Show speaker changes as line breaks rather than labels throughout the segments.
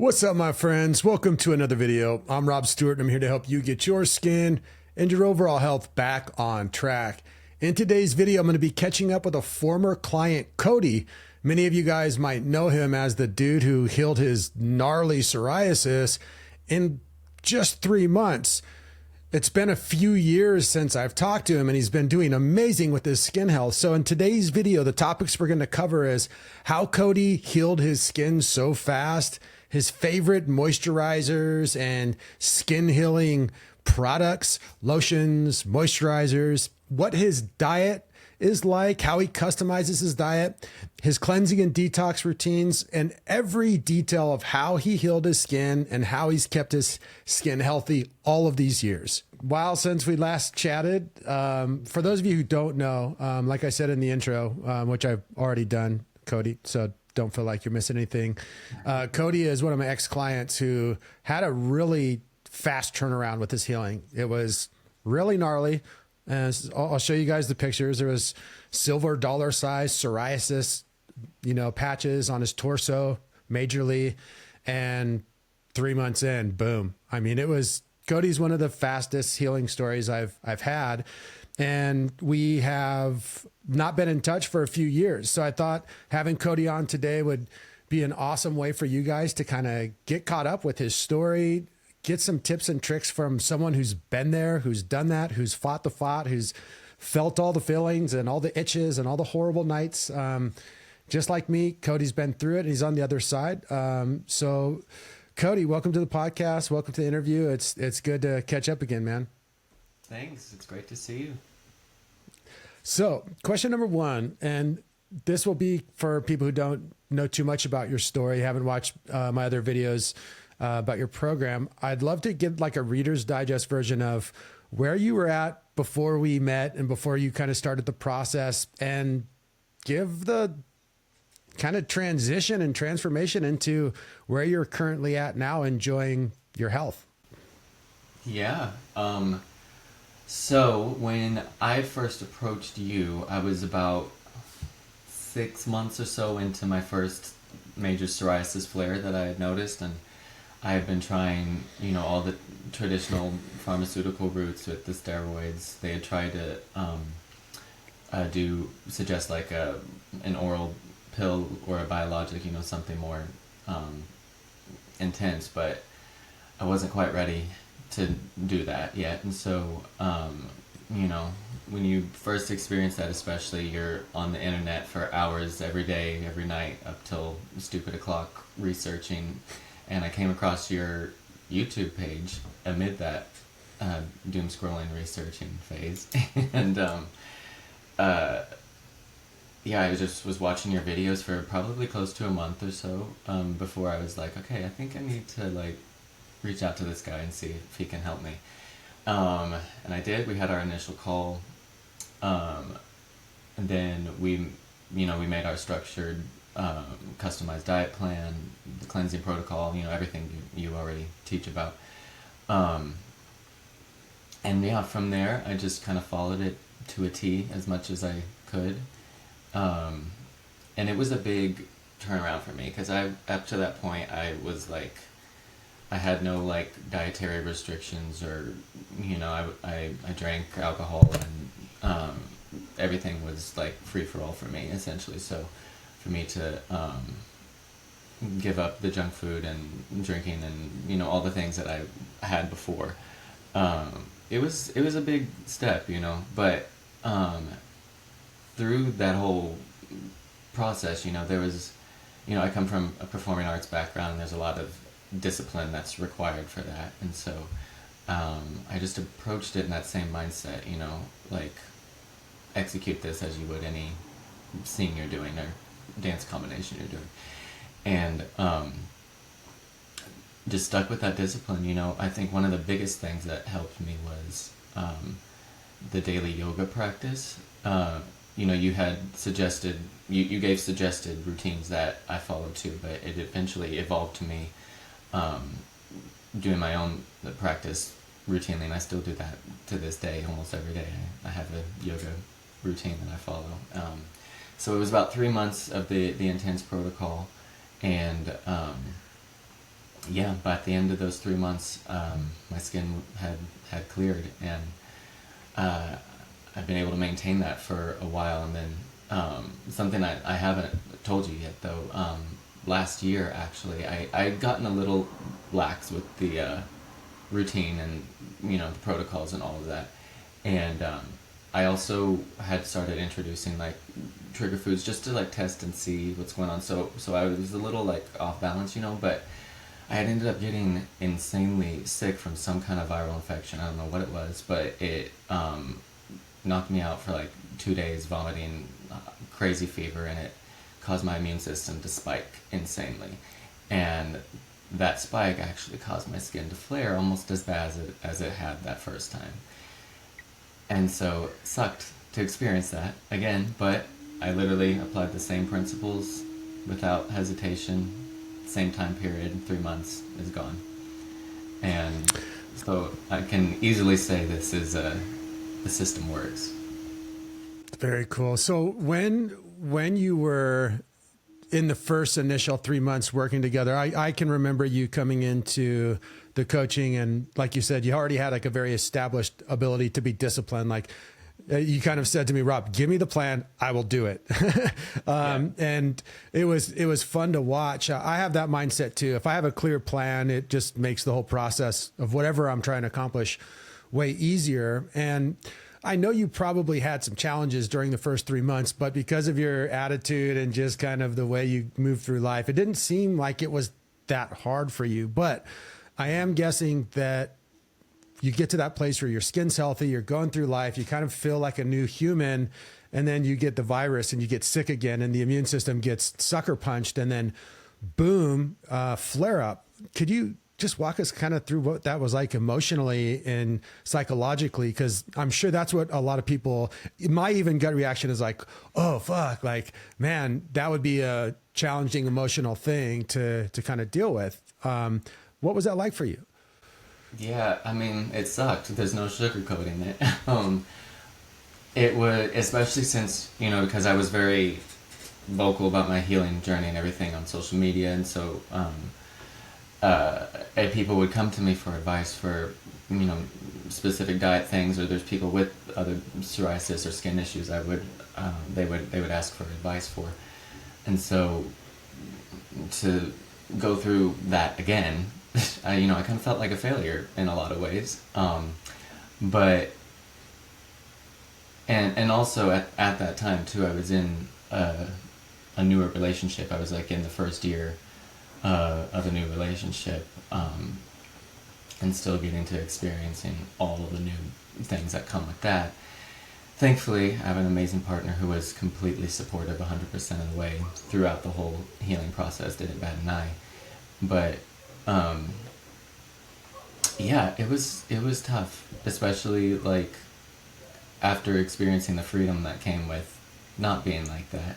What's up, my friends? Welcome to another video. I'm Rob Stewart, and I'm here to help you get your skin and your overall health back on track. In today's video, I'm going to be catching up with a former client, Cody. Many of you guys might know him as the dude who healed his gnarly psoriasis in just 3 months. It's been a few years since I've talked to him, and he's been doing amazing with his skin health. So in today's video, the topics we're going to cover is how Cody healed his skin so fast, his favorite moisturizers and skin healing products, lotions, moisturizers, what his diet is like, how he customizes his diet, his cleansing and detox routines, and every detail of how he healed his skin and how he's kept his skin healthy all of these years. While since we last chatted, for those of you who don't know, like I said in the intro, which I've already done, Cody, so don't feel like you're missing anything. Cody is one of my ex-clients who had a really fast turnaround with his healing. It was really gnarly. And I'll show you guys the pictures. There was silver dollar size psoriasis, patches on his torso majorly. And 3 months in, boom. I mean, Cody's one of the fastest healing stories I've had. And we have not been in touch for a few years. So I thought having Cody on today would be an awesome way for you guys to kind of get caught up with his story, get some tips and tricks from someone who's been there, who's done that, who's fought the fight, who's felt all the feelings and all the itches and all the horrible nights. Just like me, Cody's been through it and he's on the other side. So Cody, welcome to the podcast. Welcome to the interview. It's good to catch up again, man.
Thanks. It's great to see you.
So question number one, and this will be for people who don't know too much about your story, haven't watched my other videos about your program. I'd love to give like a Reader's Digest version of where you were at before we met and before you kind of started the process, and give the kind of transition and transformation into where you're currently at now, enjoying your health.
Yeah. So when I first approached you, I was about 6 months or so into my first major psoriasis flare that I had noticed, and I had been trying, all the traditional pharmaceutical routes with the steroids. They had tried to suggest like an oral pill or a biologic, something more intense, but I wasn't quite ready to do that yet. And so, when you first experience that, especially, you're on the internet for hours every day, every night, up till stupid o'clock researching. And I came across your YouTube page amid that doom scrolling researching phase. And I just was watching your videos for probably close to a month or so before I was like, okay, I think I need to reach out to this guy and see if he can help me. And I did. We had our initial call. And then we made our structured customized diet plan, the cleansing protocol, everything you already teach about. From there, I just kind of followed it to a T as much as I could. And it was a big turnaround for me, because up to that point, I was I had no dietary restrictions, or, I drank alcohol, and everything was free for all for me, essentially. So for me to give up the junk food and drinking and all the things that I had before, it was a big step, but through that whole process, there was, I come from a performing arts background, and there's a lot of discipline that's required for that. And so I just approached it in that same mindset, execute this as you would any scene you're doing or dance combination you're doing. And just stuck with that discipline. I think one of the biggest things that helped me was the daily yoga practice. You had suggested, you gave suggested routines that I followed too, but it eventually evolved to me doing my own practice routinely, and I still do that to this day. Almost every day I have a yoga routine that I follow. So it was about 3 months of the intense protocol, and yeah, but at the end of those 3 months, my skin had cleared, and uh, I've been able to maintain that for a while. And then something I haven't told you yet, though. Last year, actually, I'd gotten a little lax with the routine and the protocols and all of that, and I also had started introducing like trigger foods just to like test and see what's going on. So I was a little like off balance, but I had ended up getting insanely sick from some kind of viral infection. I don't know what it was, but it knocked me out for like 2 days, vomiting, crazy fever, and it caused my immune system to spike insanely. And that spike actually caused my skin to flare almost as bad as it had that first time. And so it sucked to experience that again, but I literally applied the same principles without hesitation, same time period, 3 months is gone. And so I can easily say the system works.
Very cool. So when you were in the first initial 3 months working together, I can remember you coming into the coaching, and like you said, you already had like a very established ability to be disciplined. Like you kind of said to me, Rob, give me the plan, I will do it. And it was fun to watch. I have that mindset too. If I have a clear plan, it just makes the whole process of whatever I'm trying to accomplish way easier. And I know you probably had some challenges during the first 3 months, but because of your attitude and just kind of the way you move through life, it didn't seem like it was that hard for you. But I am guessing that you get to that place where your skin's healthy, you're going through life, you kind of feel like a new human, and then you get the virus and you get sick again, and the immune system gets sucker punched, and then boom, flare up. Could you just walk us kind of through what that was like emotionally and psychologically? Because I'm sure that's what a lot of people, my even gut reaction is like, oh, fuck, like, man, that would be a challenging emotional thing to kind of deal with. What was that like for you?
Yeah, I mean, it sucked. There's no sugarcoating it. It would, especially since, because I was very vocal about my healing journey and everything on social media, and so and people would come to me for advice for, specific diet things, or there's people with other psoriasis or skin issues they would ask for advice for. And so to go through that again, I kind of felt like a failure in a lot of ways. But and also at that time too, I was in a newer relationship. I was like in the first year of a new relationship, and still getting to experiencing all of the new things that come with that. Thankfully, I have an amazing partner who was completely supportive 100% of the way throughout the whole healing process, didn't bat an eye. But yeah, it was tough, especially like after experiencing the freedom that came with not being like that.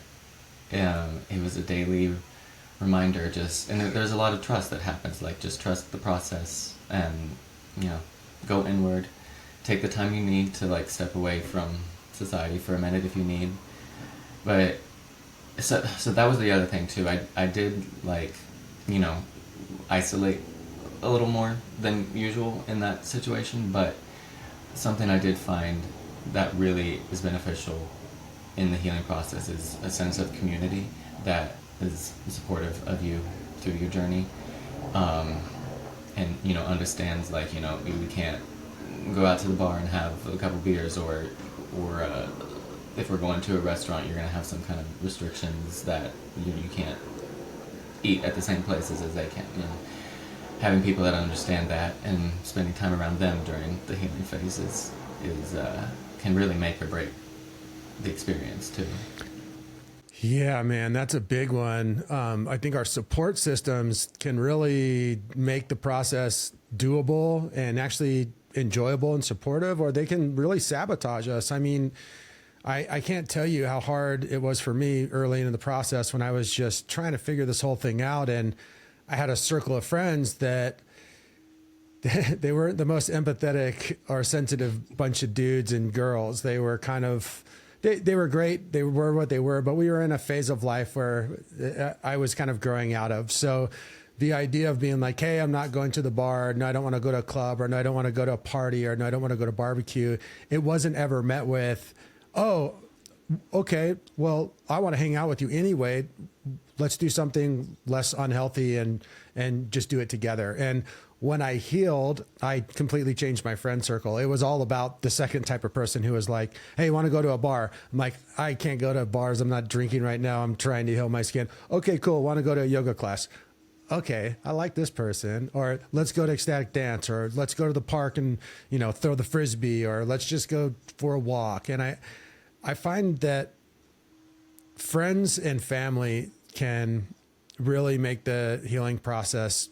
It was a daily reminder, and there's a lot of trust that happens, like just trust the process, and go inward, take the time you need to like step away from society for a minute if you need. But so that was the other thing too. I did like isolate a little more than usual in that situation, but something I did find that really is beneficial in the healing process is a sense of community that is supportive of you through your journey, and understands like we can't go out to the bar and have a couple beers, or if we're going to a restaurant, you're gonna have some kind of restrictions that you can't eat at the same places as they can. Having people that understand that and spending time around them during the healing phase is can really make or break the experience too.
Yeah, man, that's a big one. I think our support systems can really make the process doable and actually enjoyable and supportive, or they can really sabotage us. I mean, I can't tell you how hard it was for me early into the process when I was just trying to figure this whole thing out. And I had a circle of friends that they weren't the most empathetic or sensitive bunch of dudes and girls. They were kind of, they were great. They were what they were, but we were in a phase of life where I was kind of growing out of. So the idea of being like, hey, I'm not going to the bar, no, I don't want to go to a club, or no, I don't want to go to a party, or no, I don't want to go to barbecue. It wasn't ever met with, oh, okay, well, I want to hang out with you anyway. Let's do something less unhealthy and just do it together. And when I healed, I completely changed my friend circle. It was all about the second type of person who was like, hey, you want to go to a bar? I'm like, I can't go to bars. I'm not drinking right now. I'm trying to heal my skin. Okay, cool. Want to go to a yoga class? Okay, I like this person. Or let's go to ecstatic dance, or let's go to the park and, you know, throw the Frisbee, or let's just go for a walk. And I find that friends and family can really make the healing process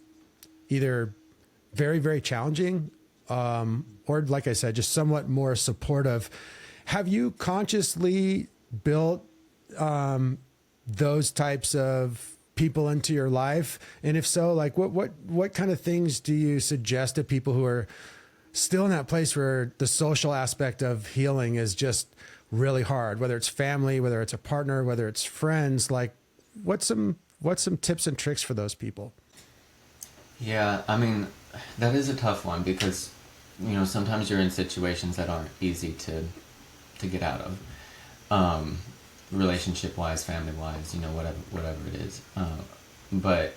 either very, very challenging, or like I said, just somewhat more supportive. Have you consciously built those types of people into your life? And if so, like what kind of things do you suggest to people who are still in that place where the social aspect of healing is just really hard, whether it's family, whether it's a partner, whether it's friends? Like what's some tips and tricks for those people?
Yeah, I mean, that is a tough one because, you know, sometimes you're in situations that aren't easy to get out of, relationship-wise, family-wise, you know, whatever it is. But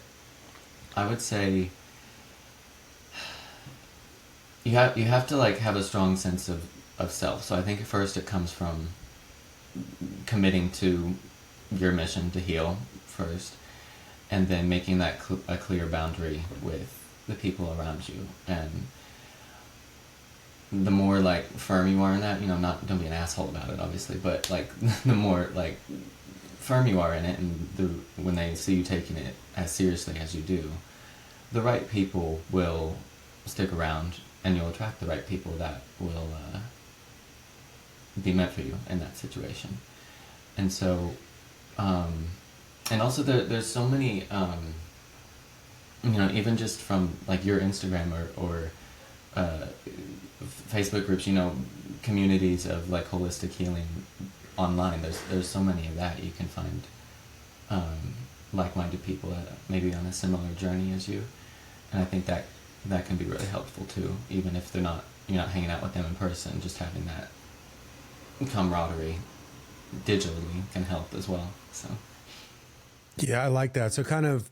I would say you have to like have a strong sense of self. So I think first it comes from committing to your mission to heal first, and then making that a clear boundary with the people around you. And the more like firm you are in that, you know, don't be an asshole about it, obviously, but like the more like firm you are in it, and when they see you taking it as seriously as you do, the right people will stick around, and you'll attract the right people that will be meant for you in that situation. And so, and also there's so many, you know, even just from like your Instagram or Facebook groups, you know, communities of like holistic healing online. There's so many of that. You can find like-minded people that maybe on a similar journey as you, and I think that can be really helpful too. Even if you're not hanging out with them in person, just having that camaraderie digitally can help as well. So
yeah, I like that. So kind of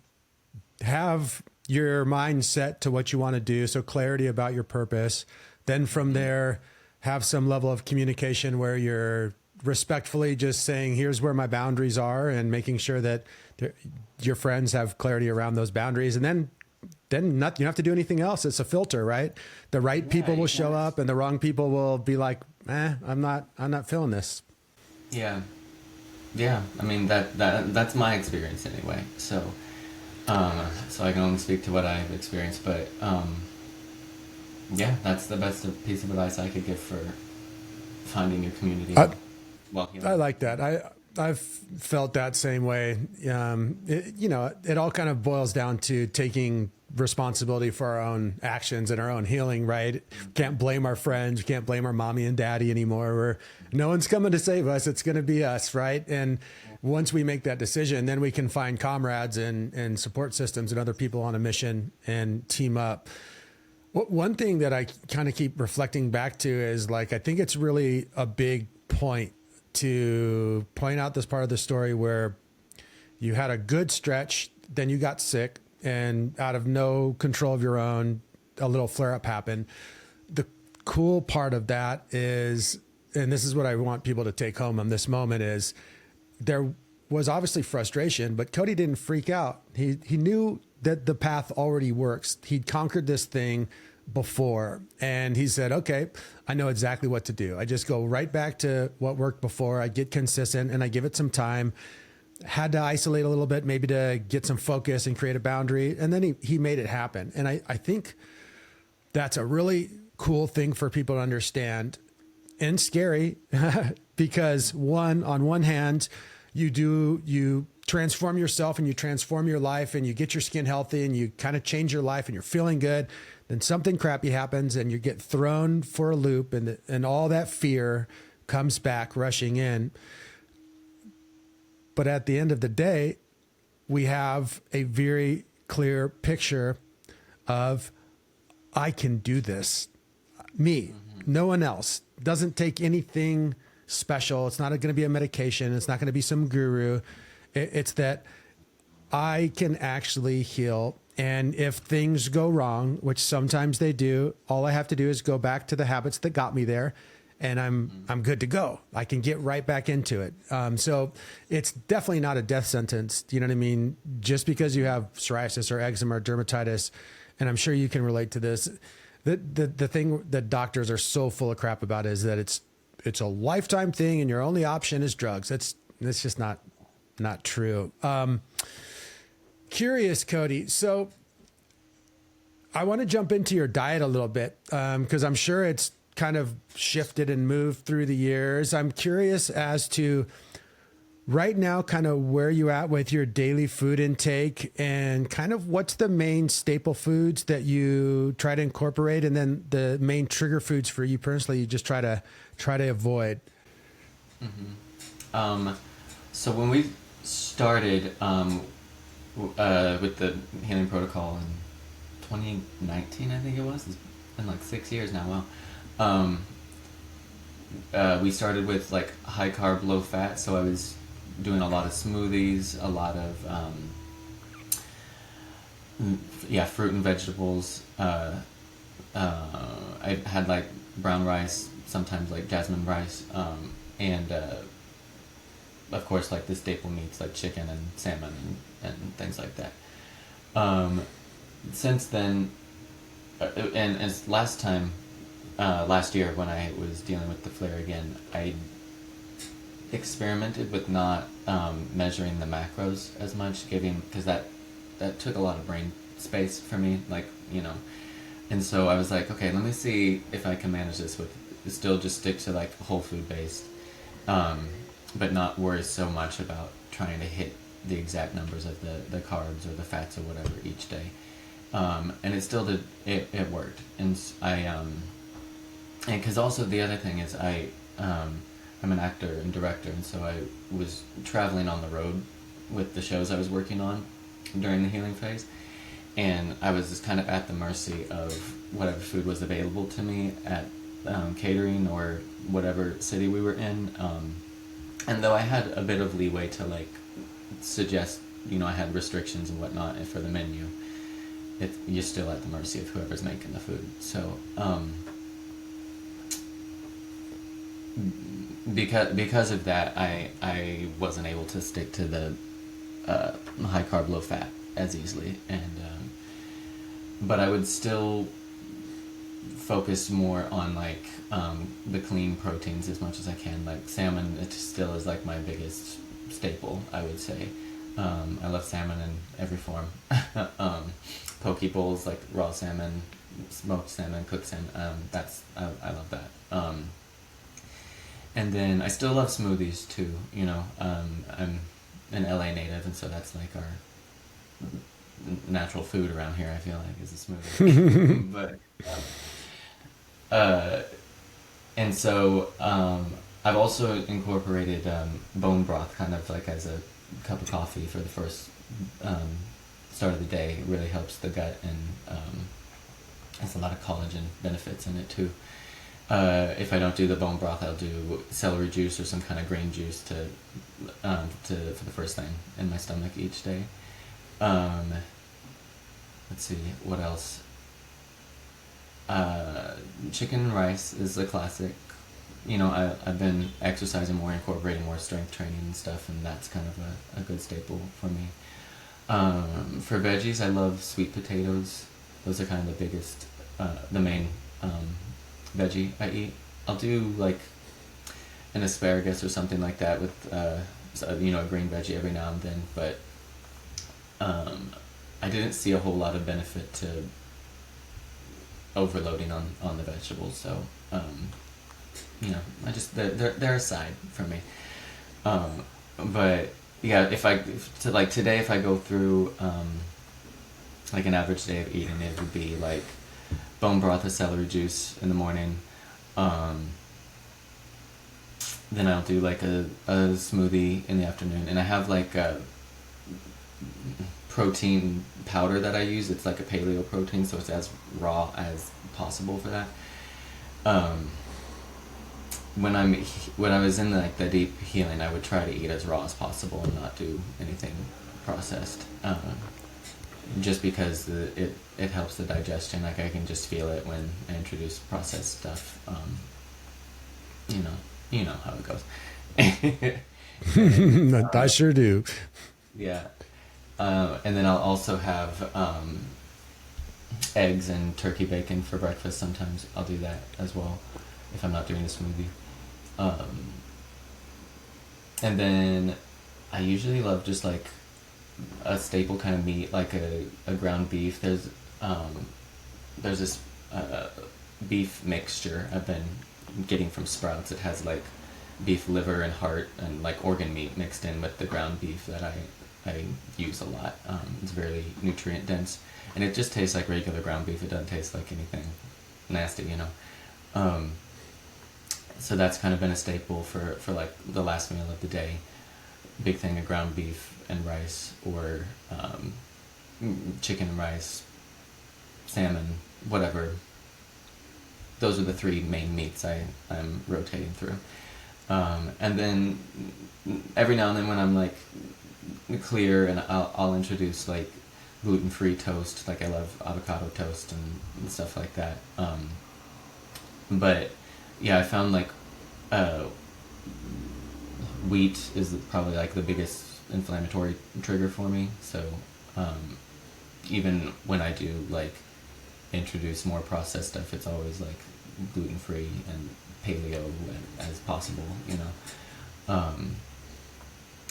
have your mind set to what you want to do. So clarity about your purpose. Then from there, have some level of communication where you're respectfully just saying, here's where my boundaries are, and making sure that your friends have clarity around those boundaries. And then you don't have to do anything else. It's a filter, right? The right people will show up, and the wrong people will be like, I'm not feeling this.
Yeah. I mean, that's my experience anyway. So I can only speak to what I've experienced, but yeah, that's the best piece of advice I could give for finding your community.
I like that. I've felt that same way. It all kind of boils down to taking responsibility for our own actions and our own healing, right? Can't blame our friends. Can't blame our mommy and daddy anymore. No one's coming to save us. It's going to be us, right? And once we make that decision, then we can find comrades and support systems and other people on a mission and team up. One thing that I kind of keep reflecting back to is like, I think it's really a big point to point out this part of the story where you had a good stretch, then you got sick, and out of no control of your own, a little flare up happened. The cool part of that is, and this is what I want people to take home on this moment, is there was obviously frustration, but Cody didn't freak out. He knew that the path already works. He'd conquered this thing before, and he said, okay, I know exactly what to do. I just go right back to what worked before. I get consistent and I give it some time. Had to isolate a little bit, maybe to get some focus and create a boundary. And then he made it happen. And I think that's a really cool thing for people to understand, and scary because on one hand, you transform yourself and you transform your life and you get your skin healthy and you kind of change your life and you're feeling good. Then something crappy happens and you get thrown for a loop, and all that fear comes back rushing in. But at the end of the day, we have a very clear picture of, I can do this. Me, no one else. Doesn't take anything special. It's not going to be a medication. It's not going to be some guru. It's that I can actually heal. And if things go wrong, which sometimes they do, all I have to do is go back to the habits that got me there, and I'm good to go. I can get right back into it. So it's definitely not a death sentence. You know what I mean? Just because you have psoriasis or eczema or dermatitis, and I'm sure you can relate to this. The thing that doctors are so full of crap about is that it's a lifetime thing, and your only option is drugs. That's just not true. Curious, Cody. So I want to jump into your diet a little bit, because I'm sure it's kind of shifted and moved through the years. I'm curious as to right now, kind of where you at with your daily food intake, and kind of what's the main staple foods that you try to incorporate, and then the main trigger foods for you personally you just try to avoid.
So when we started with the healing protocol in 2019, I think it was. It's been like 6 years now. Wow. We started with like high carb, low fat. So I was doing a lot of smoothies, a lot of fruit and vegetables. I had like brown rice, sometimes like jasmine rice, and of course like the staple meats like chicken and salmon and things like that. Since then, and as last year when I was dealing with the flare again, I experimented with not measuring the macros as much, because that took a lot of brain space for me, and so I was like, okay, let me see if I can manage this with still just stick to like whole food based, but not worry so much about trying to hit the exact numbers of the carbs or the fats or whatever each day, and it still did it worked. And and because also the other thing is I'm an actor and director, and so I was traveling on the road with the shows I was working on during the healing phase, and I was just kind of at the mercy of whatever food was available to me at catering or whatever city we were in, and though I had a bit of leeway to like suggest, I had restrictions and whatnot for the menu, you're still at the mercy of whoever's making the food. So because of that, I wasn't able to stick to the high carb, low fat as easily, and but I would still focus more on like the clean proteins as much as I can. Like salmon, it still is like my biggest staple, I would say. I love salmon in every form. Poke bowls, like raw salmon, smoked salmon, cooked salmon. I love that. And then I still love smoothies too. I'm an LA native, and so that's like our natural food around here. I feel like is a smoothie. But and so I've also incorporated bone broth, kind of like as a cup of coffee for the first start of the day. It really helps the gut, and has a lot of collagen benefits in it too. If I don't do the bone broth, I'll do celery juice or some kind of green juice to for the first thing in my stomach each day. Let's see, what else? Chicken and rice is a classic. I've been exercising more, incorporating more strength training and stuff, and that's kind of a good staple for me. For veggies, I love sweet potatoes. Those are kind of the biggest, the main veggie I eat. I'll do like an asparagus or something like that with a green veggie every now and then, but I didn't see a whole lot of benefit to overloading on the vegetables, so I just they're a side for me. But yeah, today, if I go through like an average day of eating, it would be like bone broth or celery juice in the morning. Then I'll do like a smoothie in the afternoon, and I have like protein powder that I use. It's like a paleo protein, so it's as raw as possible for that. Um, when I was in like the deep healing, I would try to eat as raw as possible and not do anything processed. Just because it helps the digestion. Like I can just feel it when I introduce processed stuff. You know how it goes.
I sure do.
Yeah. And then I'll also have eggs and turkey bacon for breakfast. Sometimes I'll do that as well if I'm not doing a smoothie. And then I usually love just like a staple kind of meat, like a ground beef. There's this beef mixture I've been getting from Sprouts. It has like beef liver and heart and like organ meat mixed in with the ground beef that I use a lot. It's very nutrient dense, and it just tastes like regular ground beef. It doesn't taste like anything nasty, you know. So that's kind of been a staple for like the last meal of the day. Big thing of ground beef and rice, or chicken and rice, salmon, whatever. Those are the three main meats I'm rotating through. And then every now and then when I'm like clear, and I'll introduce like gluten-free toast. Like I love avocado toast and stuff like that. But yeah, I found like wheat is probably like the biggest inflammatory trigger for me. So even when I do like introduce more processed stuff, it's always like gluten-free and paleo as possible, you know.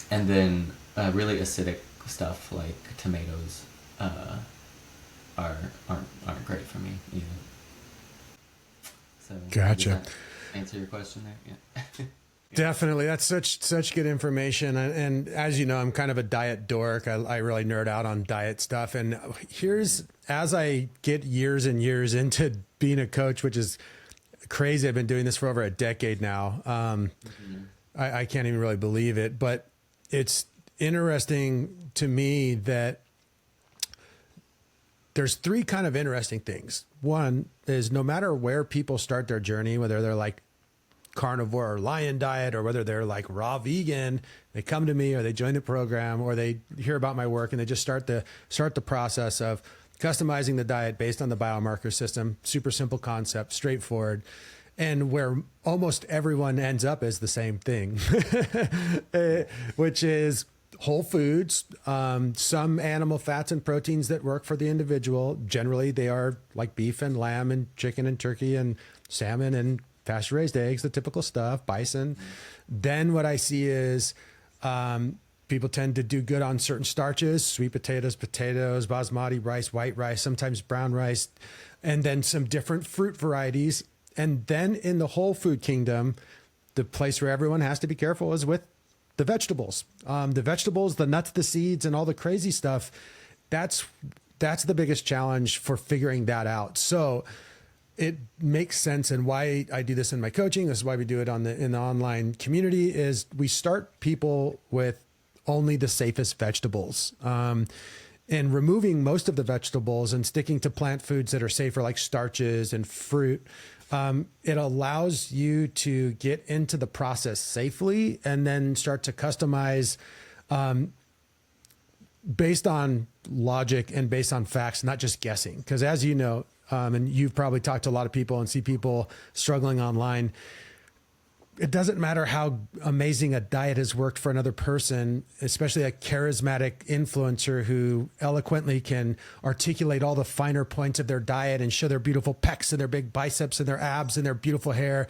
And then really acidic stuff like tomatoes aren't great for me either. So
Gotcha.
Does that answer your question there? Yeah.
Definitely. That's such good information. And as you know, I'm kind of a diet dork. I really nerd out on diet stuff. And as I get years and years into being a coach, which is crazy. I've been doing this for over a decade now. I can't even really believe it, but it's interesting to me that there's three kind of interesting things. One is no matter where people start their journey, whether they're like carnivore or lion diet, or whether they're like raw vegan, they come to me or they join the program or they hear about my work and they just start the process of customizing the diet based on the biomarker system. Super simple concept, straightforward. And where almost everyone ends up is the same thing, which is whole foods, some animal fats and proteins that work for the individual. Generally, they are like beef and lamb and chicken and turkey and salmon and pasture-raised eggs, the typical stuff, bison. Then what I see is people tend to do good on certain starches, sweet potatoes, basmati rice, white rice, sometimes brown rice, and then some different fruit varieties. And then in the whole food kingdom, the place where everyone has to be careful is with the vegetables. The vegetables, the nuts, the seeds, and all the crazy stuff. That's the biggest challenge for figuring that out. So it makes sense, and why I do this in my coaching, this is why we do it in the online community, is we start people with only the safest vegetables. And removing most of the vegetables and sticking to plant foods that are safer, like starches and fruit, it allows you to get into the process safely and then start to customize based on logic and based on facts, not just guessing. Because as you know, and you've probably talked to a lot of people and see people struggling online, it doesn't matter how amazing a diet has worked for another person, especially a charismatic influencer who eloquently can articulate all the finer points of their diet and show their beautiful pecs and their big biceps and their abs and their beautiful hair.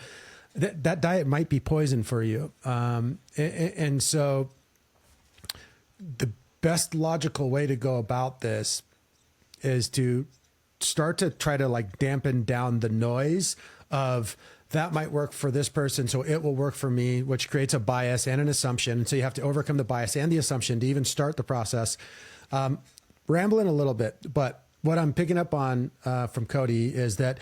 That diet might be poison for you. And so the best logical way to go about this is to start to try to like dampen down the noise of that might work for this person, so it will work for me, which creates a bias and an assumption. And so you have to overcome the bias and the assumption to even start the process. Rambling a little bit, but what I'm picking up on from Cody is that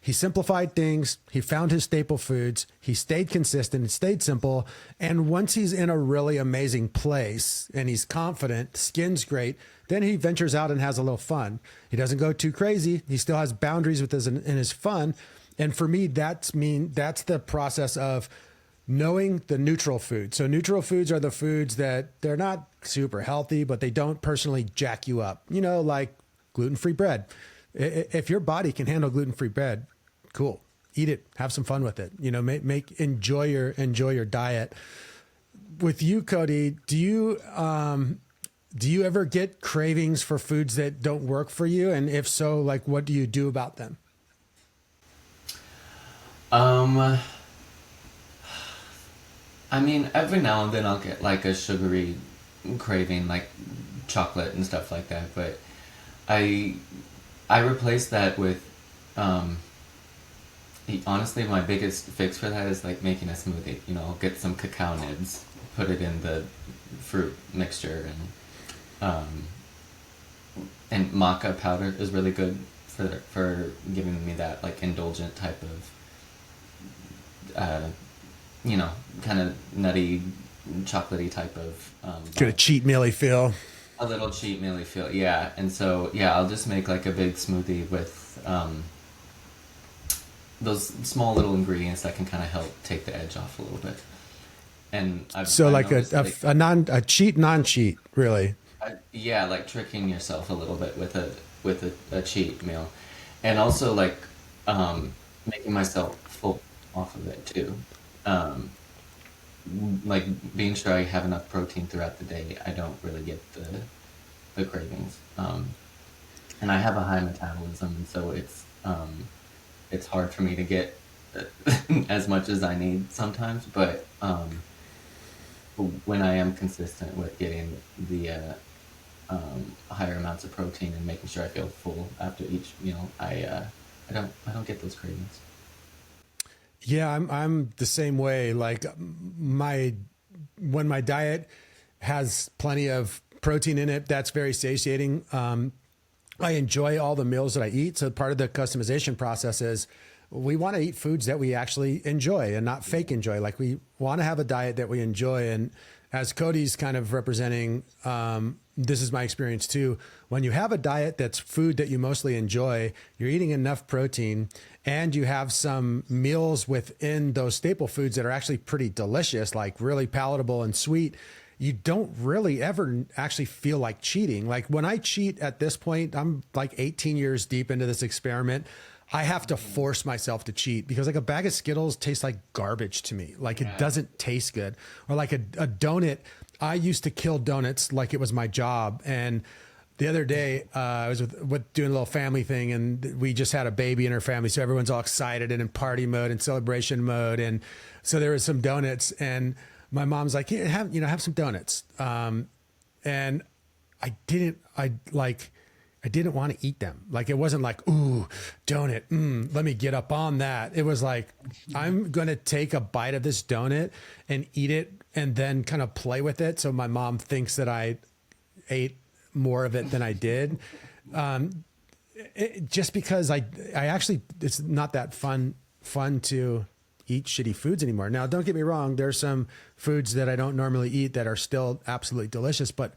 He simplified things. He found his staple foods. He stayed consistent and stayed simple. And once he's in a really amazing place and he's confident, skin's great, then he ventures out and has a little fun. He doesn't go too crazy. He still has boundaries with his in his fun. And for me, that's the process of knowing the neutral food. So neutral foods are the foods that they're not super healthy, but they don't personally jack you up. You know, like gluten-free bread. If your body can handle gluten-free bread, cool. Eat it. Have some fun with it. You know, enjoy your diet. With you, Cody, do you ever get cravings for foods that don't work for you? And if so, like, what do you do about them?
I mean, every now and then I'll get like a sugary craving, like chocolate and stuff like that. But I replace that with, honestly, my biggest fix for that is like making a smoothie. You know, I'll get some cacao nibs, put it in the fruit mixture, and maca powder is really good for giving me that like indulgent type of, you know, kind of nutty, chocolatey type of.
Get a cheat mealy feel.
A little cheat mealy feel, yeah. And so, yeah, I'll just make like a big smoothie with those small little ingredients that can kind of help take the edge off a little bit. And I've
like a cheat non-cheat, really.
Yeah, like tricking yourself a little bit with a cheat meal, and also like making myself full off of it too. Like being sure I have enough protein throughout the day. I don't really get the cravings, and I have a high metabolism, and so it's hard for me to get as much as I need sometimes. But when I am consistent with getting the higher amounts of protein and making sure I feel full after each meal, I don't get those cravings.
Yeah, I'm the same way. Like when my diet has plenty of protein in it, that's very satiating. I enjoy all the meals that I eat. So part of the customization process is we want to eat foods that we actually enjoy and not fake enjoy. Like we want to have a diet that we enjoy. And as Cody's kind of representing, this is my experience too. When you have a diet that's food that you mostly enjoy, you're eating enough protein and you have some meals within those staple foods that are actually pretty delicious, like really palatable and sweet. You don't really ever actually feel like cheating. Like when I cheat at this point, I'm like 18 years deep into this experiment. I have to force myself to cheat because like a bag of Skittles tastes like garbage to me. Like it doesn't taste good. Or like a donut. I used to kill donuts like it was my job. And the other day, I was with doing a little family thing, and we just had a baby in our family, so everyone's all excited and in party mode and celebration mode. And so there was some donuts, and my mom's like, "Yeah, have some donuts." And I didn't want to eat them. Like it wasn't like, "Ooh, donut, let me get up on that." It was like, I'm gonna take a bite of this donut and eat it, and then kind of play with it, so my mom thinks that I ate more of it than I did. Just because I actually, it's not that fun to eat shitty foods anymore. Now, don't get me wrong. There's some foods that I don't normally eat that are still absolutely delicious, but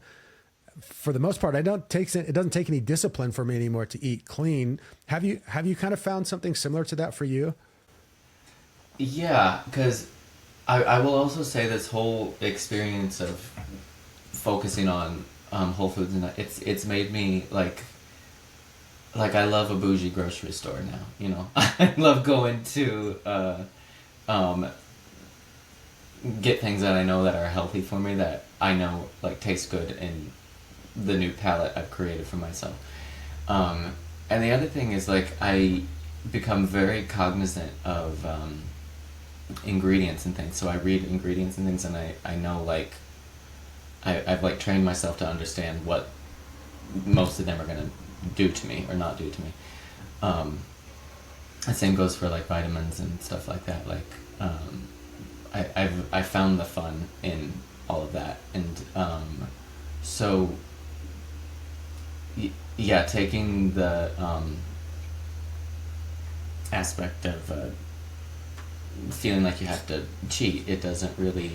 for the most part, it doesn't take any discipline for me anymore to eat clean. Have you kind of found something similar to that for you?
Yeah, because I will also say this whole experience of focusing on Whole Foods, and it's made me like I love a bougie grocery store now. You know, I love going to get things that I know that are healthy for me, that I know like taste good in the new palette I've created for myself. And the other thing is like I become very cognizant of ingredients and things. So I read ingredients and things, and I know like I've like trained myself to understand what most of them are gonna do to me or not do to me. The same goes for like vitamins and stuff like that. Like I've found the fun in all of that, and so yeah, taking the aspect of feeling like you have to cheat, it doesn't really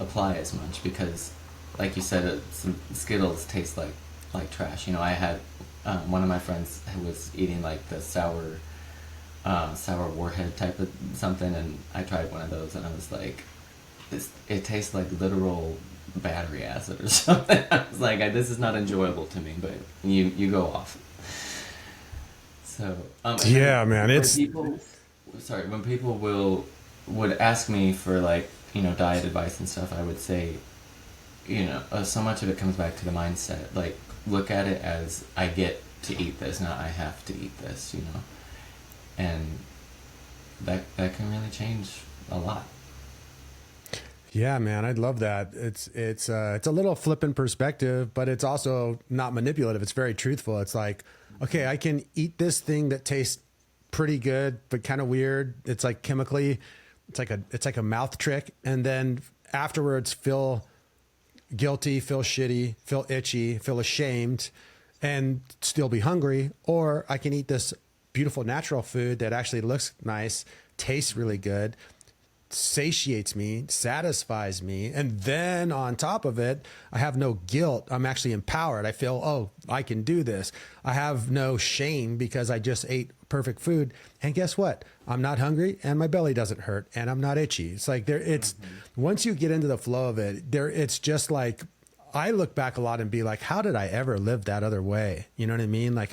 apply as much because, like you said, some Skittles taste like trash. You know, I had one of my friends who was eating like the sour warhead type of something, and I tried one of those, and I was like, it tastes like literal battery acid or something. I was like, this is not enjoyable to me, but you go off. So
Yeah, man,
when
it's
people, sorry, when people would ask me for like diet advice and stuff, I would say, so much of it comes back to the mindset. Like, look at it as I get to eat this, not I have to eat this. And that can really change a lot.
yeah, man, I'd love that. It's a little flippant perspective, but it's also not manipulative. It's very truthful. It's like, okay, I can eat this thing that tastes pretty good, but kind of weird. It's like chemically, it's like a mouth trick, and then afterwards feel guilty, feel shitty, feel itchy, feel ashamed, and still be hungry. Or I can eat this beautiful natural food that actually looks nice, tastes really good, satiates me, satisfies me. And then on top of it, I have no guilt. I'm actually empowered. I feel, oh, I can do this. I have no shame because I just ate perfect food. And guess what? I'm not hungry and my belly doesn't hurt and I'm not itchy. It's like once you get into the flow of it, it's just like, I look back a lot and be like, how did I ever live that other way? You know what I mean? Like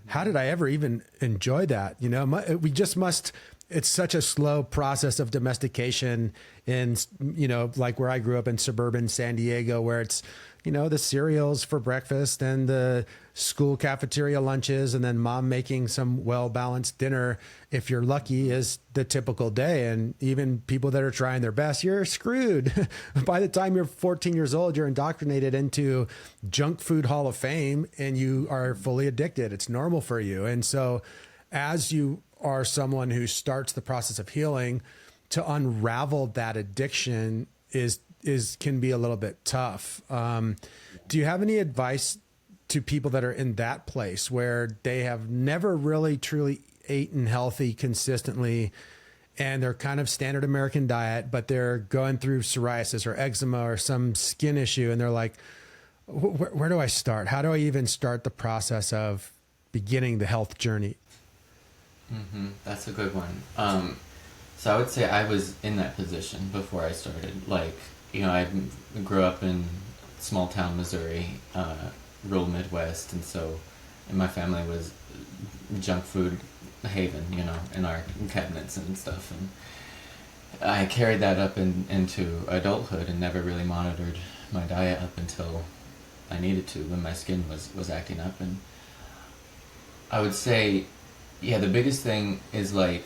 how did I ever even enjoy that? We just must, it's such a slow process of domestication in, like where I grew up in suburban San Diego, where it's, the cereals for breakfast and the school cafeteria lunches, and then mom making some well-balanced dinner, if you're lucky, is the typical day. And even people that are trying their best, you're screwed. By the time you're 14 years old, you're indoctrinated into junk food hall of fame and you are fully addicted. It's normal for you. And so as you are someone who starts the process of healing, to unravel that addiction can be a little bit tough. Do you have any advice to people that are in that place where they have never really truly eaten healthy consistently, and they're kind of standard American diet, but they're going through psoriasis or eczema or some skin issue, and they're like, where do I start? How do I even start the process of beginning the health journey?
That's a good one. So I would say I was in that position before I started. Like, I grew up in small town Missouri, rural Midwest, and my family was junk food haven, in our cabinets and stuff. And I carried that up into adulthood and never really monitored my diet up until I needed to, when my skin was acting up. And I would say, yeah, the biggest thing is like,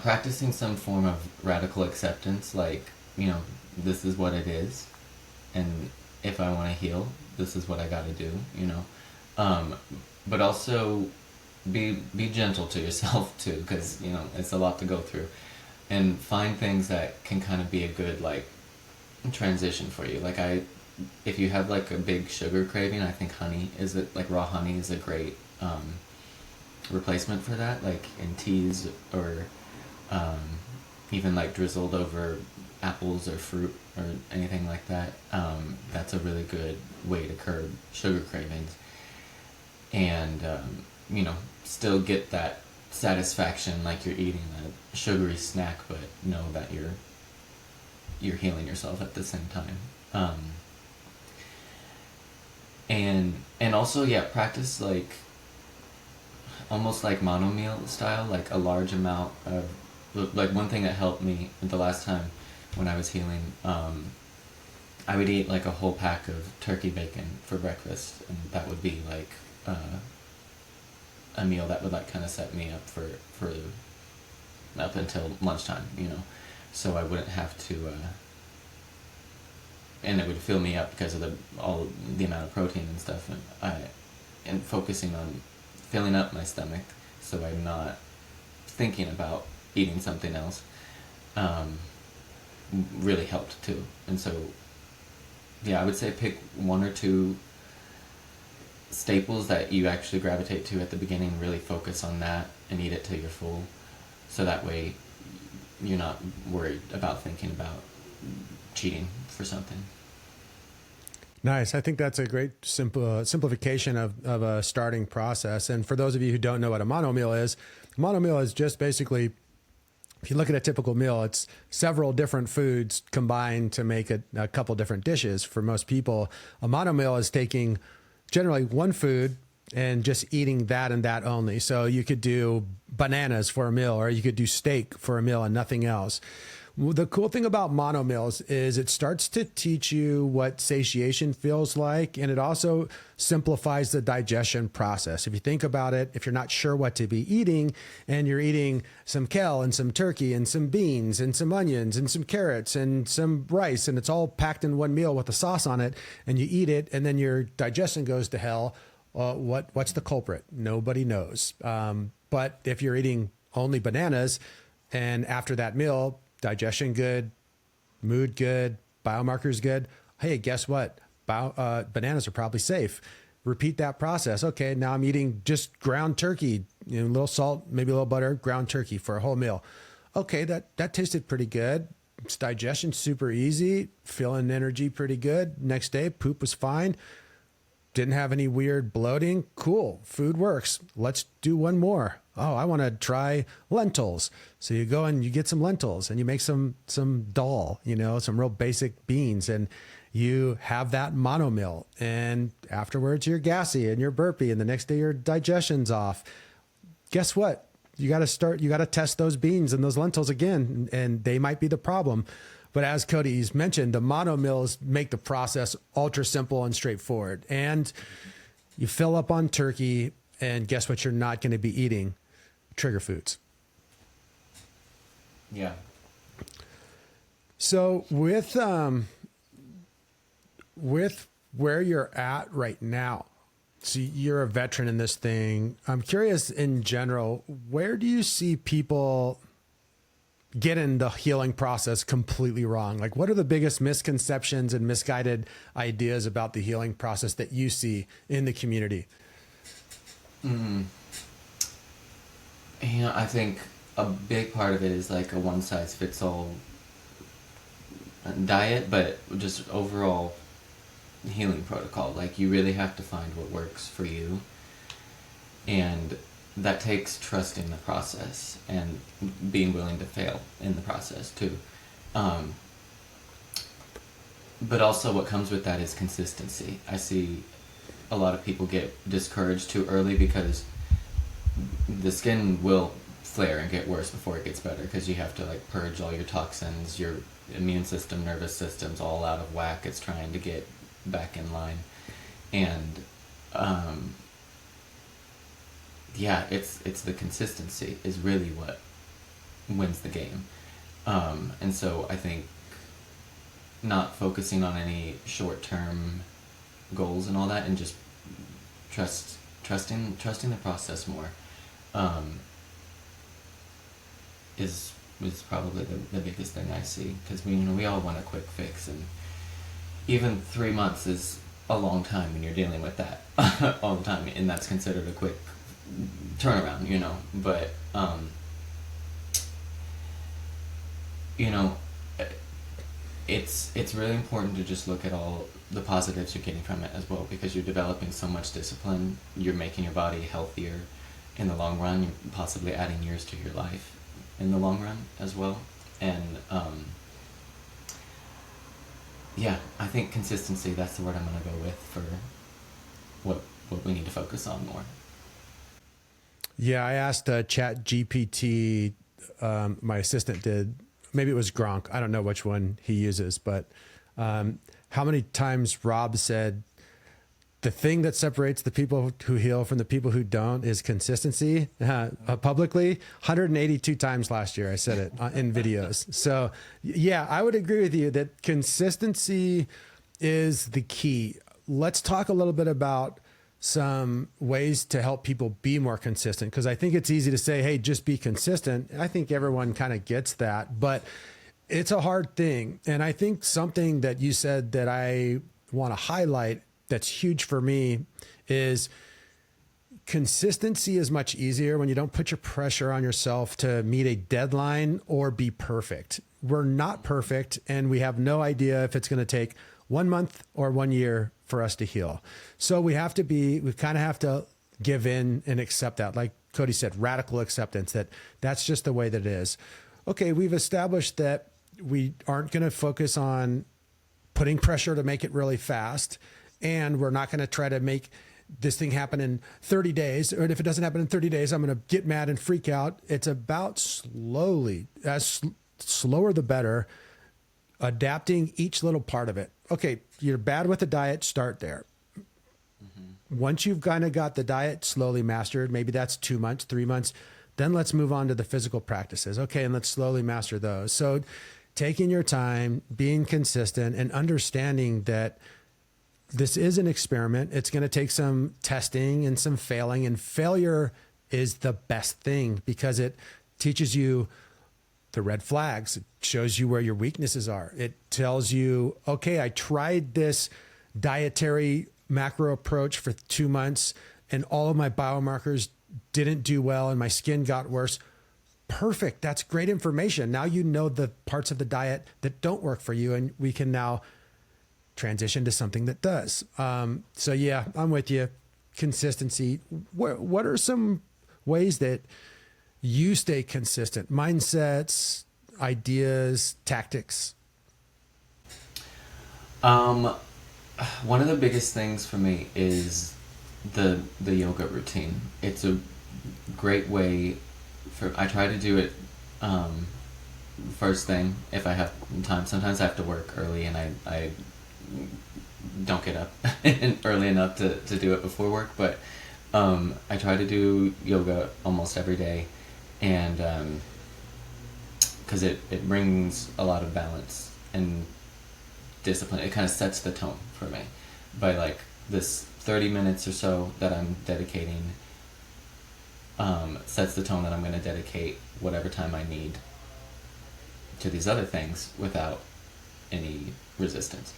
practicing some form of radical acceptance, like, this is what it is, and if I want to heal, this is what I got to do, but also be gentle to yourself too, because it's a lot to go through, and find things that can kind of be a good like transition for you. Like if you have like a big sugar craving, I think raw honey is a great replacement for that, like in teas or even like drizzled over apples or fruit or anything like that. That's a really good way to curb sugar cravings, and still get that satisfaction like you're eating a sugary snack, but know that you're healing yourself at the same time. And also, yeah, practice like almost like mono meal style, like a large amount of, like one thing that helped me the last time when I was healing, I would eat like a whole pack of turkey bacon for breakfast, and that would be like a meal that would like kind of set me up for up until lunchtime, so I wouldn't have to, and it would fill me up because of all the amount of protein and stuff, and focusing on filling up my stomach so I'm not thinking about eating something else, really helped too. And so, yeah, I would say pick one or two staples that you actually gravitate to at the beginning, really focus on that and eat it till you're full. So that way you're not worried about thinking about cheating for something.
Nice. I think that's a great simplification of a starting process. And for those of you who don't know what a mono meal is, a mono meal is just basically, if you look at a typical meal, it's several different foods combined to make a couple different dishes. For most people, a mono meal is taking generally one food and just eating that and that only. So you could do bananas for a meal, or you could do steak for a meal and nothing else. The cool thing about mono meals is it starts to teach you what satiation feels like, and it also simplifies the digestion process. If you think about it, if you're not sure what to be eating and you're eating some kale and some turkey and some beans and some onions and some carrots and some rice, and it's all packed in one meal with a sauce on it, and you eat it and then your digestion goes to hell, what's the culprit? Nobody knows. But if you're eating only bananas and after that meal, digestion good, mood good, biomarkers good. Hey, guess what? Bananas are probably safe. Repeat that process. Okay, now I'm eating just ground turkey, a little salt, maybe a little butter, ground turkey for a whole meal. Okay, that tasted pretty good. It's digestion super easy, feeling energy pretty good. Next day, poop was fine. Didn't have any weird bloating. Cool. Food works. Let's do one more. Oh, I want to try lentils. So you go and you get some lentils and you make some dal, some real basic beans, and you have that mono meal. And afterwards you're gassy and you're burpy, and the next day your digestion's off. Guess what? You got to test those beans and those lentils again, and they might be the problem. But as Cody's mentioned, the mono meals make the process ultra simple and straightforward. And you fill up on turkey, and guess what you're not going to be eating? Trigger foods.
Yeah.
So with where you're at right now, so you're a veteran in this thing. I'm curious in general, where do you see people getting the healing process completely wrong? Like, what are the biggest misconceptions and misguided ideas about the healing process that you see in the community?
I think a big part of it is like a one-size-fits-all diet, but just overall healing protocol. Like, you really have to find what works for you, and that takes trusting the process and being willing to fail in the process too. But also what comes with that is consistency. I see a lot of people get discouraged too early because the skin will flare and get worse before it gets better, because you have to like purge all your toxins, your immune system, nervous system's all out of whack. It's trying to get back in line. And it's the consistency is really what wins the game. And so I think not focusing on any short-term goals and all that, and just trusting the process more is probably the biggest thing I see, because we all want a quick fix, and even 3 months is a long time when you're dealing with that all the time, and that's considered a quick turnaround, but it's really important to just look at all the positives you're getting from it as well, because you're developing so much discipline. You're making your body healthier in the long run. You're possibly adding years to your life in the long run as well. And I think consistency, that's the word I'm going to go with for what we need to focus on more.
Yeah, I asked Chat GPT, my assistant did, maybe it was Gronk, I don't know which one he uses, but how many times Rob said the thing that separates the people who heal from the people who don't is consistency, publicly. 182 times last year I said it in videos. So yeah, I would agree with you that consistency is the key. Let's talk a little bit about some ways to help people be more consistent, because I think it's easy to say, hey, just be consistent. I think everyone kind of gets that, but it's a hard thing. And I think something that you said that I want to highlight that's huge for me is consistency is much easier when you don't put your pressure on yourself to meet a deadline or be perfect. We're not perfect, and we have no idea if it's going to take 1 month or 1 year for us to heal. So we kind of have to give in and accept that. Like Cody said, radical acceptance that that's just the way that it is. Okay, we've established that we aren't going to focus on putting pressure to make it really fast, and we're not going to try to make this thing happen in 30 days. Or if it doesn't happen in 30 days, I'm going to get mad and freak out. It's about slower the better, adapting each little part of it. Okay, you're bad with the diet, start there. Once you've kind of got the diet slowly mastered, maybe that's 2 months, 3 months, then let's move on to the physical practices. Okay, and let's slowly master those. So taking your time, being consistent, and understanding that this is an experiment. It's going to take some testing and some failing, and failure is the best thing because it teaches you the red flags. It shows you where your weaknesses are. It tells you, okay, I tried this dietary macro approach for 2 months and all of my biomarkers didn't do well and my skin got worse. Perfect. That's great information. Now you know the parts of the diet that don't work for you, and we can now transition to something that does. So yeah, I'm with you. Consistency. What are some ways that you stay consistent? Mindsets, ideas, tactics?
One of the biggest things for me is the yoga routine. It's a great way I try to do it first thing if I have time. Sometimes I have to work early and I don't get up early enough to do it before work, but I try to do yoga almost every day, and because it brings a lot of balance and discipline. It kind of sets the tone for me by like this 30 minutes or so that I'm dedicating sets the tone that I'm going to dedicate whatever time I need to these other things without any resistance.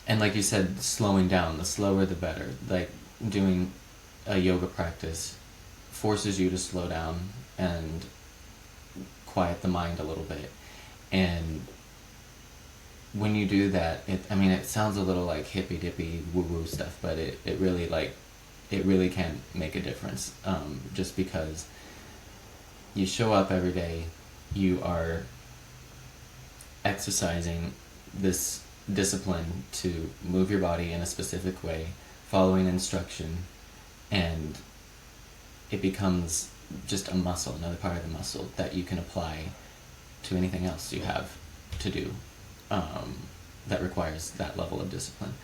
And like you said, slowing down, the slower the better. Like doing a yoga practice forces you to slow down and quiet the mind a little bit. And when you do that, it sounds a little like hippy dippy woo woo stuff, but it really can make a difference. Just because you show up every day, you are exercising this discipline to move your body in a specific way, following instruction, and it becomes just a muscle, another part of the muscle that you can apply to anything else you have to do that requires that level of discipline.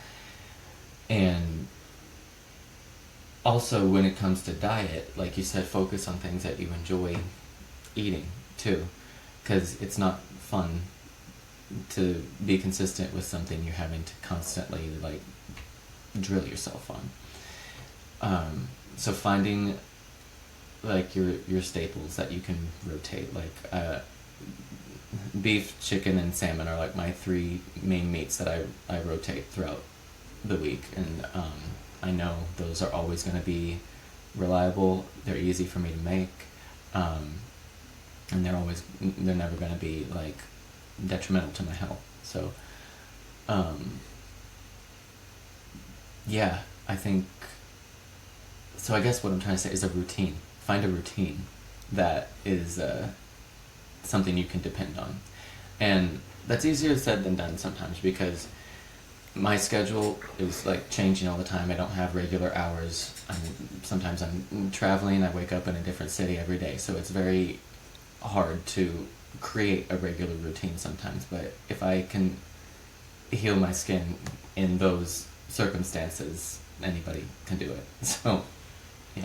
And also when it comes to diet, like you said, focus on things that you enjoy eating too, because it's not fun to be consistent with something you're having to constantly like drill yourself on. So finding like your staples that you can rotate, like beef, chicken, and salmon are like my 3 main meats that I rotate throughout the week, and I know those are always going to be reliable. They're easy for me to make, and they're never going to be like detrimental to my health. So yeah, I think so. I guess what I'm trying to say is a routine. Find a routine that is something you can depend on, and that's easier said than done sometimes because my schedule is like changing all the time. I don't have regular hours. Sometimes I'm traveling. I wake up in a different city every day, so it's very hard to create a regular routine sometimes. But if I can heal my skin in those circumstances, anybody can do it. So yeah.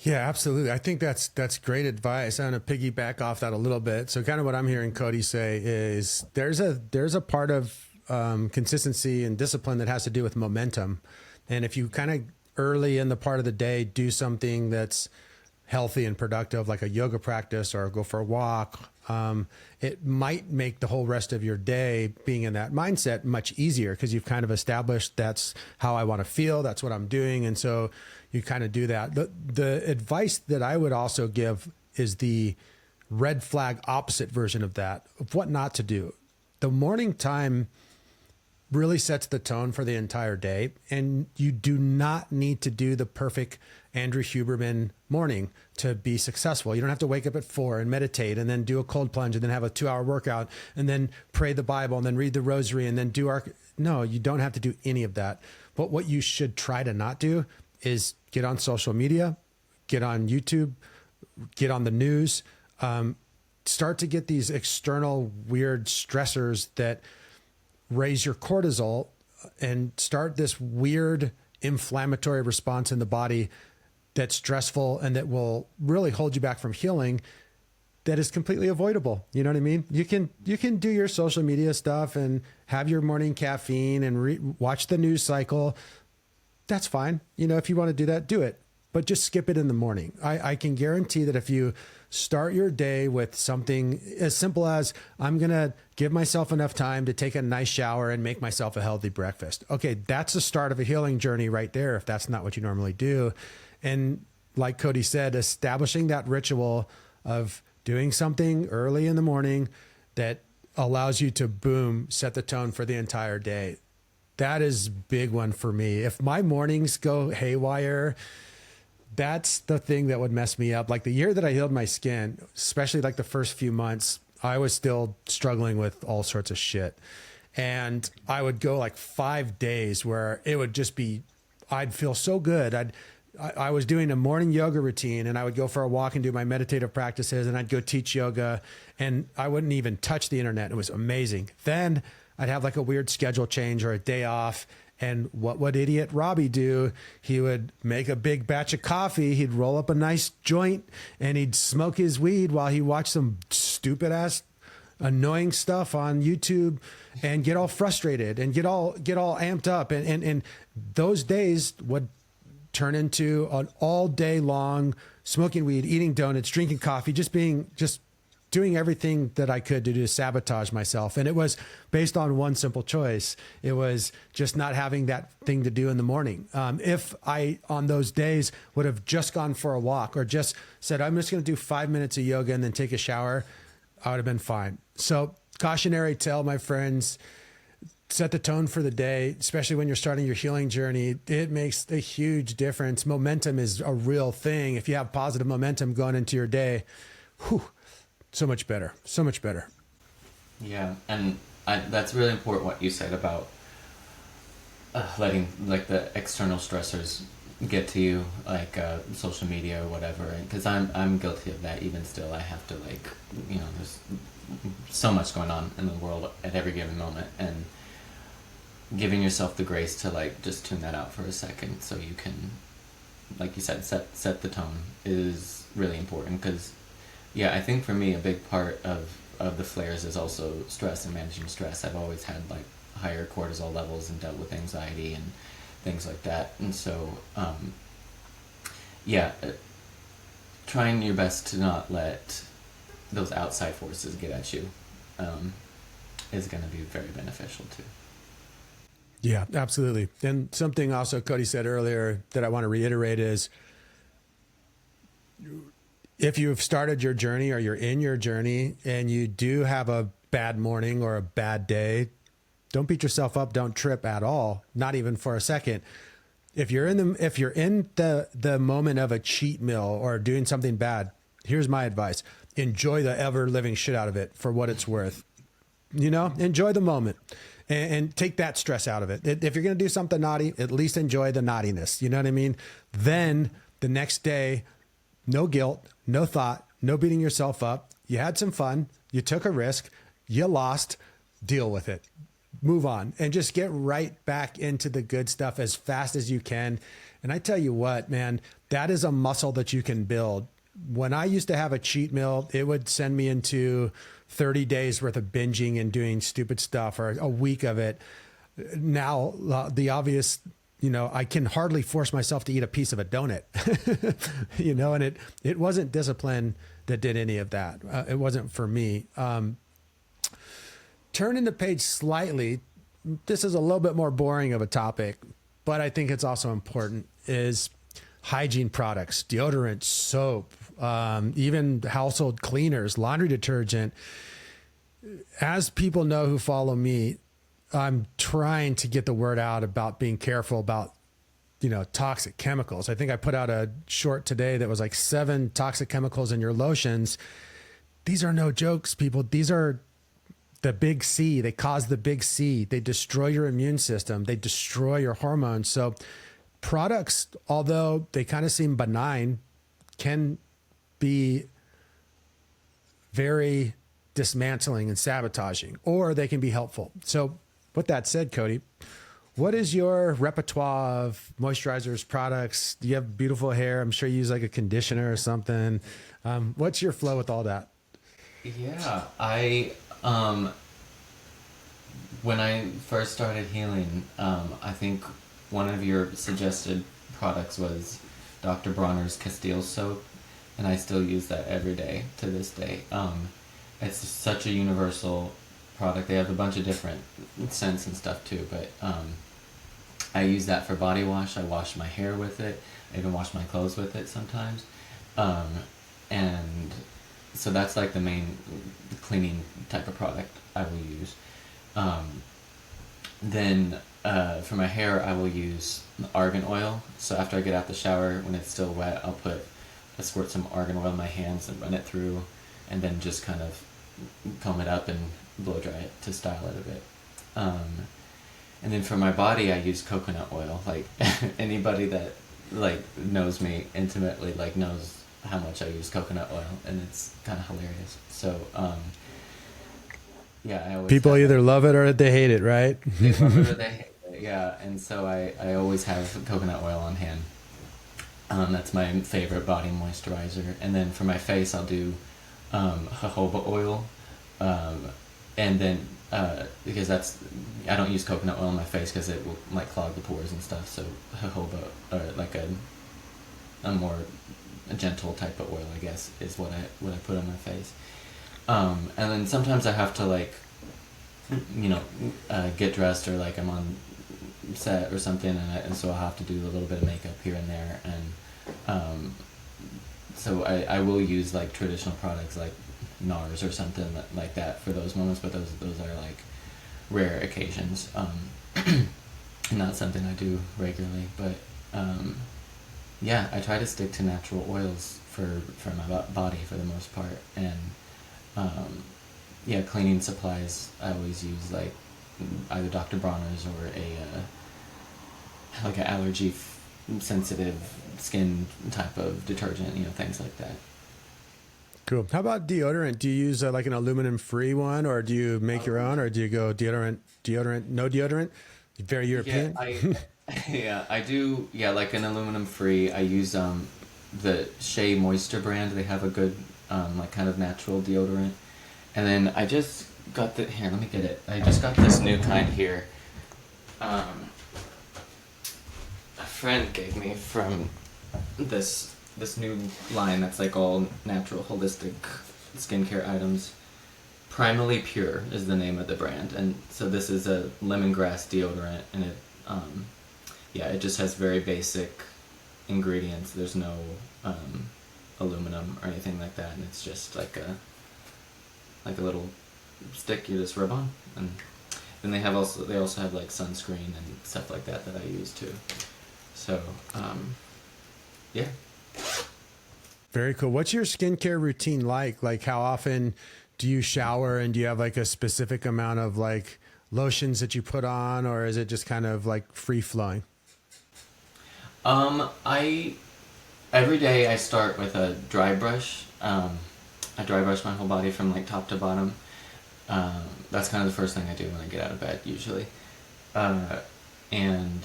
Yeah, absolutely. I think that's great advice. I'm going to piggyback off that a little bit. So kind of what I'm hearing Cody say is there's a part of consistency and discipline that has to do with momentum. And if you kind of early in the part of the day do something that's healthy and productive, like a yoga practice or go for a walk, It might make the whole rest of your day being in that mindset much easier because you've kind of established that's how I want to feel. That's what I'm doing. And so you kind of do that. The advice that I would also give is the red flag opposite version of that, of what not to do. The morning time really sets the tone for the entire day. And you do not need to do the perfect Andrew Huberman morning to be successful. You don't have to wake up at 4 and meditate and then do a cold plunge and then have a 2-hour workout and then pray the Bible and then read the rosary and then do no, you don't have to do any of that. But what you should try to not do is get on social media, get on YouTube, get on the news, start to get these external weird stressors that raise your cortisol and start this weird inflammatory response in the body that's stressful and that will really hold you back from healing, that is completely avoidable. You know what I mean? You can do your social media stuff and have your morning caffeine and watch the news cycle. That's fine. You know, if you want to do that, do it, but just skip it in the morning. I can guarantee that if you start your day with something as simple as, I'm going to give myself enough time to take a nice shower and make myself a healthy breakfast. Okay, that's the start of a healing journey right there, if that's not what you normally do. And like Cody said, establishing that ritual of doing something early in the morning that allows you to, boom, set the tone for the entire day. That is a big one for me. If my mornings go haywire, that's the thing that would mess me up. Like the year that I healed my skin, especially like the first few months, I was still struggling with all sorts of shit. And I would go like 5 days where it would just be, I'd feel so good. I was doing a morning yoga routine and I would go for a walk and do my meditative practices and I'd go teach yoga and I wouldn't even touch the internet. It was amazing. Then I'd have like a weird schedule change or a day off. And what would idiot Robbie do? He would make a big batch of coffee. He'd roll up a nice joint and he'd smoke his weed while he watched some stupid ass annoying stuff on YouTube and get all frustrated and get all amped up. And those days would turn into an all day long smoking weed, eating donuts, drinking coffee, just doing everything that I could to sabotage myself. And it was based on one simple choice. It was just not having that thing to do in the morning. If I, on those days, would have just gone for a walk or just said, I'm just going to do 5 minutes of yoga and then take a shower, I would have been fine. So cautionary tale, my friends, set the tone for the day, especially when you're starting your healing journey. It makes a huge difference. Momentum is a real thing. If you have positive momentum going into your day, whew, so much better, so much better.
Yeah, and that's really important what you said about letting like the external stressors get to you, like social media or whatever. Because I'm guilty of that even still. I have to there's so much going on in the world at every given moment, and giving yourself the grace to like just tune that out for a second so you can, like you said, set the tone is really important. Because yeah, I think for me a big part of the flares is also stress and managing stress. I've always had like higher cortisol levels and dealt with anxiety and things like that. And so trying your best to not let those outside forces get at you is going to be very beneficial too.
Yeah, absolutely. And something also Cody said earlier that I want to reiterate is, if you've started your journey or you're in your journey and you do have a bad morning or a bad day, don't beat yourself up. Don't trip at all. Not even for a second. If you're in the moment of a cheat meal or doing something bad, here's my advice. Enjoy the ever living shit out of it for what it's worth. You know, enjoy the moment and take that stress out of it. If you're going to do something naughty, at least enjoy the naughtiness. You know what I mean? Then the next day, no guilt, no thought, no beating yourself up. You had some fun. You took a risk. You lost. Deal with it. Move on and just get right back into the good stuff as fast as you can. And I tell you what, man, that is a muscle that you can build. When I used to have a cheat meal, it would send me into 30 days worth of binging and doing stupid stuff, or a week of it. Now, the obvious I can hardly force myself to eat a piece of a donut, and it wasn't discipline that did any of that. It wasn't for me. Turning the page slightly, this is a little bit more boring of a topic, but I think it's also important, is hygiene products, deodorant, soap, even household cleaners, laundry detergent. As people know who follow me, I'm trying to get the word out about being careful about, toxic chemicals. I think I put out a short today that was like 7 toxic chemicals in your lotions. These are no jokes, people. These are the big C. They cause the big C. They destroy your immune system. They destroy your hormones. So products, although they kind of seem benign, can be very dismantling and sabotaging, or they can be helpful. So with that said, Cody, what is your repertoire of moisturizers, products? Do you have beautiful hair? I'm sure you use like a conditioner or something. What's your flow with all that?
Yeah, when I first started healing, I think one of your suggested products was Dr. Bronner's Castile soap, and I still use that every day to this day. It's such a universal product. They have a bunch of different scents and stuff too, but I use that for body wash. I wash my hair with it. I even wash my clothes with it sometimes. And so that's like the main cleaning type of product I will use. Then for my hair, I will use argan oil. So after I get out the shower, when it's still wet, I'll squirt some argan oil in my hands and run it through, and then just kind of comb it up and blow dry it to style it a bit. And then for my body, I use coconut oil. Like anybody that like knows me intimately like knows how much I use coconut oil, and it's kind of hilarious. So yeah, I always
People either love it or they hate it, right?
they love it or they hate it. Yeah, and so I always have coconut oil on hand. That's my favorite body moisturizer. And then for my face, I'll do jojoba oil, and then because I don't use coconut oil on my face because it will like clog the pores and stuff. So jojoba, or like a more gentle type of oil, I guess, is what I put on my face. And then sometimes I have to like, get dressed, or like I'm on set or something, and so I'll have to do a little bit of makeup here and there, and so I will use like traditional products like NARS or something like that for those moments, but those are like rare occasions, not something I do regularly. But yeah, I try to stick to natural oils for my body for the most part, and yeah, cleaning supplies I always use like either Dr. Bronner's or like an allergy sensitive skin type of detergent, things like that.
Cool. How about deodorant? Do you use like an aluminum free one, or do you make your own, or do you go deodorant, no deodorant? Very European.
Yeah, I do. Yeah, like an aluminum free. I use the Shea Moisture brand. They have a good like kind of natural deodorant. And then I just got here, let me get it. I just got this new kind here. A friend gave me from this new line that's like all natural, holistic skincare items. Primally Pure is the name of the brand. And so this is a lemongrass deodorant, and it just has very basic ingredients. There's no aluminum or anything like that, and it's just like a little stick you just rub on. And then they also have like sunscreen and stuff like that I use too. So yeah.
Very cool. What's your skincare routine like? Like, how often do you shower, and do you have like a specific amount of like lotions that you put on, or is it just kind of like free flowing?
Every day I start with a dry brush. I dry brush my whole body from like top to bottom. That's kind of the first thing I do when I get out of bed usually. And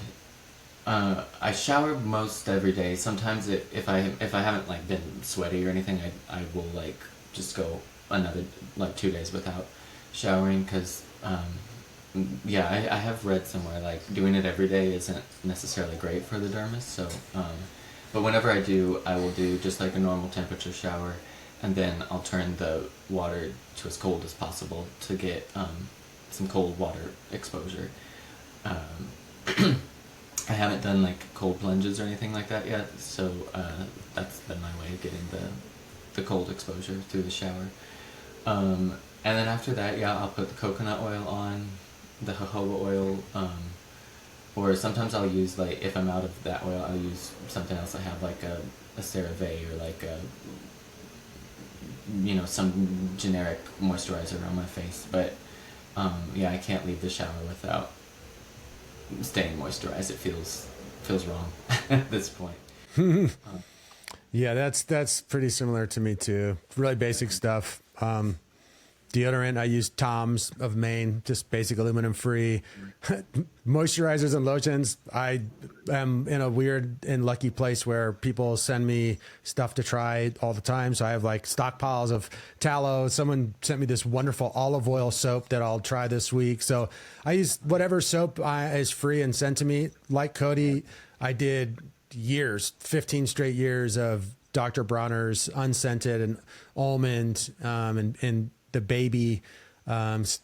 I shower most every day. Sometimes if I haven't like been sweaty or anything, I will like just go another like 2 days without showering, because yeah, I have read somewhere like doing it every day isn't necessarily great for the dermis. So, but whenever I do, I will do just like a normal temperature shower, and then I'll turn the water to as cold as possible to get some cold water exposure. Um, I haven't done like cold plunges or anything like that yet, so that's been my way of getting the cold exposure through the shower. And then after that, yeah, I'll put the coconut oil on, the jojoba oil, or sometimes I'll use, like, if I'm out of that oil, I'll use something else. I have like a CeraVe or like a, some generic moisturizer on my face. But yeah, I can't leave the shower without staying moisturized. It feels wrong at this point.
Yeah, that's pretty similar to me too. Really basic stuff. Deodorant, I use Tom's of Maine, just basic aluminum free. Moisturizers and lotions, I am in a weird and lucky place where people send me stuff to try all the time. So I have like stockpiles of tallow. Someone sent me this wonderful olive oil soap that I'll try this week. So I use whatever soap is free and sent to me. Like Cody, I did years, 15 straight years of Dr. Bronner's unscented and almond and the baby. And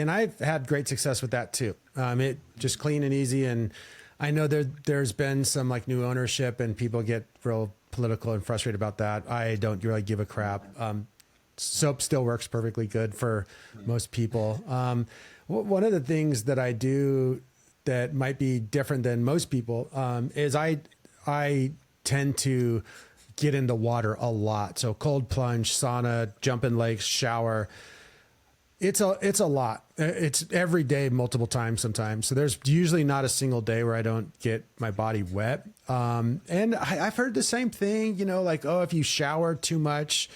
I've had great success with that too. It just clean and easy. And I know there's been some like new ownership and people get real political and frustrated about that. I don't really give a crap. Soap still works perfectly good for most people. One of the things that I do that might be different than most people is I tend to get into water a lot. So cold plunge, sauna, jump in lakes, shower. It's a lot. It's every day, multiple times sometimes. So there's usually not a single day where I don't get my body wet. And I've heard the same thing, like, oh, if you shower too much,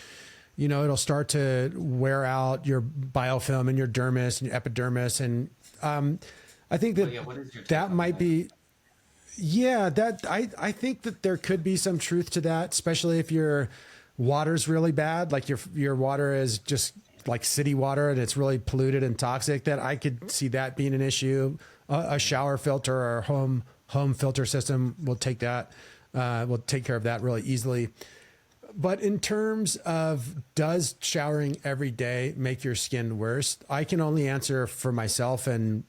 it'll start to wear out your biofilm and your dermis and your epidermis. And I think that that might be... Yeah, I think that there could be some truth to that, especially if your water's really bad, like your water is just like city water and it's really polluted and toxic, that I could see that being an issue. A shower filter or home filter system will take care of that really easily. But in terms of does showering every day make your skin worse, I can only answer for myself, and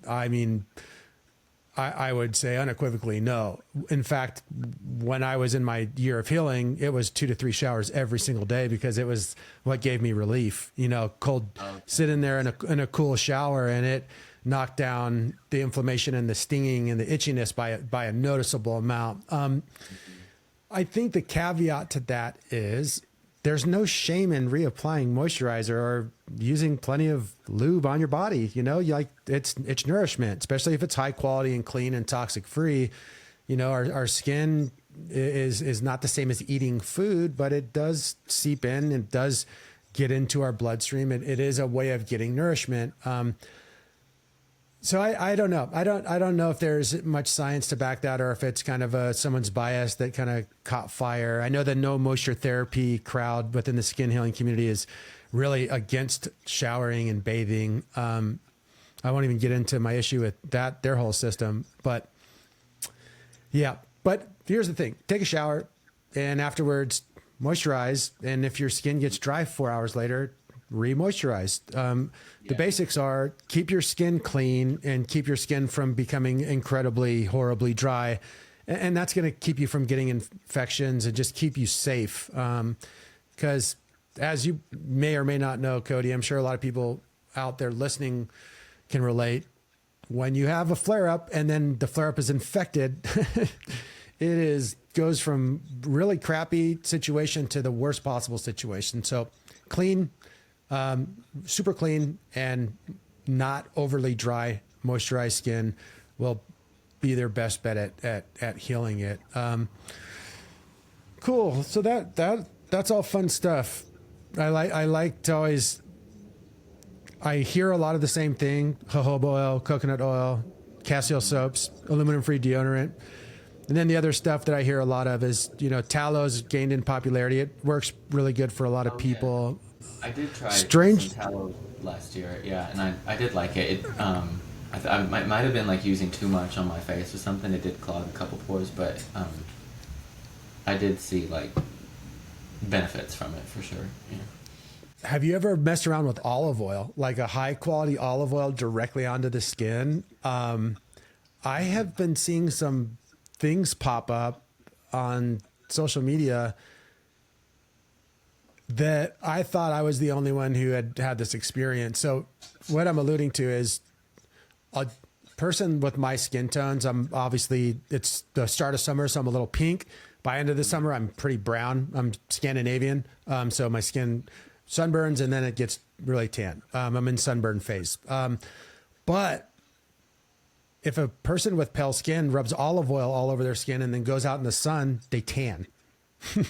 I mean, I would say unequivocally no. In fact, when I was in my year of healing, it was 2 to 3 showers every single day because it was what gave me relief. Sit in there in a cool shower, and it knocked down the inflammation and the stinging and the itchiness by a noticeable amount. I think the caveat to that is there's no shame in reapplying moisturizer or using plenty of lube on your body. It's nourishment, especially if it's high quality and clean and toxic free. Our skin is not the same as eating food, but it does seep in and does get into our bloodstream. It is a way of getting nourishment. So I don't know. I don't know if there's much science to back that, or if it's kind of someone's bias that kind of caught fire. I know the no moisture therapy crowd within the skin healing community is really against showering and bathing. I won't even get into my issue with their whole system, but yeah. But here's the thing: take a shower, and afterwards moisturize. And if your skin gets dry 4 hours later, re-moisturize. The basics are keep your skin clean and keep your skin from becoming incredibly, horribly dry. And that's going to keep you from getting infections and just keep you safe. Because as you may or may not know, Cody, I'm sure a lot of people out there listening can relate. When you have a flare-up and then the flare-up is infected, goes from really crappy situation to the worst possible situation. So clean, super clean and not overly dry, moisturized skin will be their best bet at healing it. Cool. So that's all fun stuff. I like to always, I hear a lot of the same thing: jojoba oil, coconut oil, cassia soaps, aluminum free deodorant. And then the other stuff that I hear a lot of is, tallow's gained in popularity. It works really good for a lot of people.
I did try some
Strange.
tallow last year, yeah, and I did like it. I might have been like using too much on my face or something. It did clog a couple pores, but I did see like benefits from it for sure. Yeah.
Have you ever messed around with olive oil, like a high quality olive oil directly onto the skin? I have been seeing some things pop up on social media that I thought I was the only one who had had this experience. So what I'm alluding to is a person with my skin tones. I'm obviously, it's the start of summer, so I'm a little pink. By end of the summer, I'm pretty brown. I'm Scandinavian. So my skin sunburns and then it gets really tan. I'm in sunburn phase. But if a person with pale skin rubs olive oil all over their skin and then goes out in the sun, they tan.
Okay.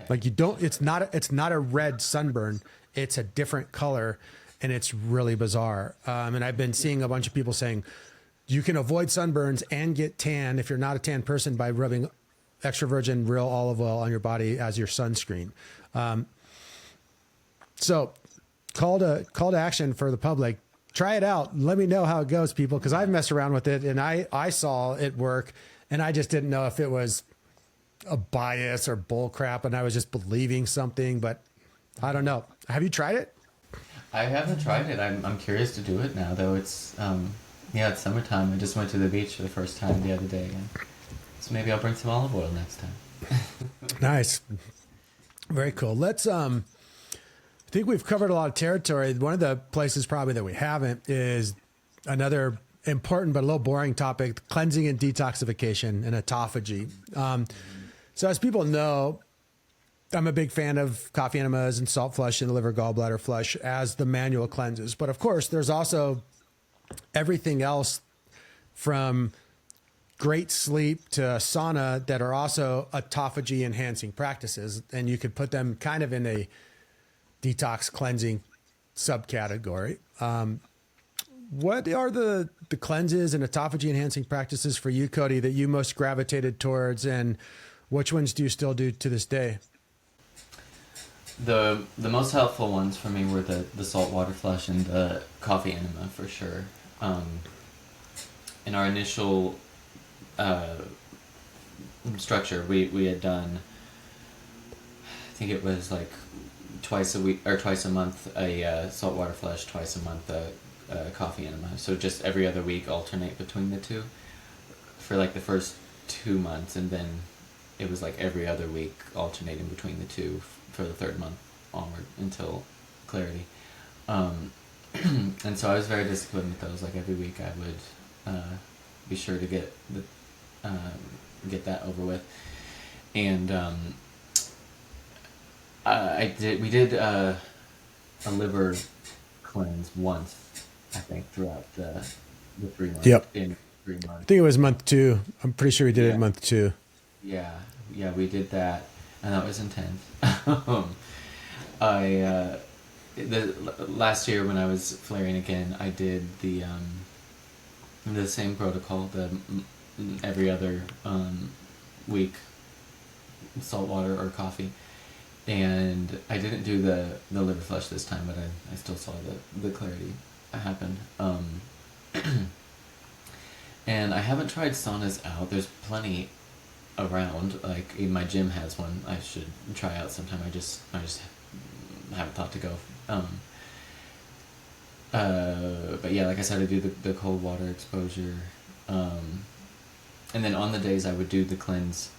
Like you don't, it's not a red sunburn. It's a different color and it's really bizarre. And I've been seeing a bunch of people saying you can avoid sunburns and get tan if you're not a tan person by rubbing extra virgin real olive oil on your body as your sunscreen. So call to action for the public. Try it out. Let me know how it goes, people, because I've messed around with it and I saw it work and I just didn't know if it was a bias or bull crap and I was just believing something, but I don't know. Have you tried it?
I haven't tried it. I'm curious to do it now, though. It's it's summertime. I just went to the beach for the first time the other day, and so maybe I'll bring some olive oil next time.
Nice. Very cool. Let's I think we've covered a lot of territory. One of the places probably that we haven't is another important but a little boring topic, cleansing and detoxification and autophagy. So as people know, I'm a big fan of coffee enemas and salt flush and the liver gallbladder flush as the manual cleanses. But of course, there's also everything else from great sleep to sauna that are also autophagy enhancing practices. And you could put them kind of in a detox cleansing subcategory. What are the cleanses and autophagy enhancing practices for you, Cody, that you most gravitated towards, and which ones do you still do to this day?
The most helpful ones for me were the saltwater flush and the coffee enema for sure. In our initial structure, we had done, I think it was like twice a week or twice a month a saltwater flush, twice a month a coffee enema. So just every other week alternate between the two for like the first 2 months, and then it was like every other week alternating between the two for the third month onward until clarity. And so I was very disciplined with those. Like every week I would be sure to get that over with. And we did a liver cleanse once, I think, throughout the 3 months.
Yep.
In 3 months.
I think it was month 2. I'm pretty sure we did it in month 2.
Yeah, we did that, and that was intense. The last year when I was flaring again, I did the same protocol, the every other week salt water or coffee, and I didn't do the liver flush this time, but I still saw the clarity happen. And I haven't tried saunas out. There's plenty around. Like even my gym has one. I should try out sometime. I just haven't thought to go. But yeah, like I said, I do the cold water exposure, and then on the days I would do the cleanse,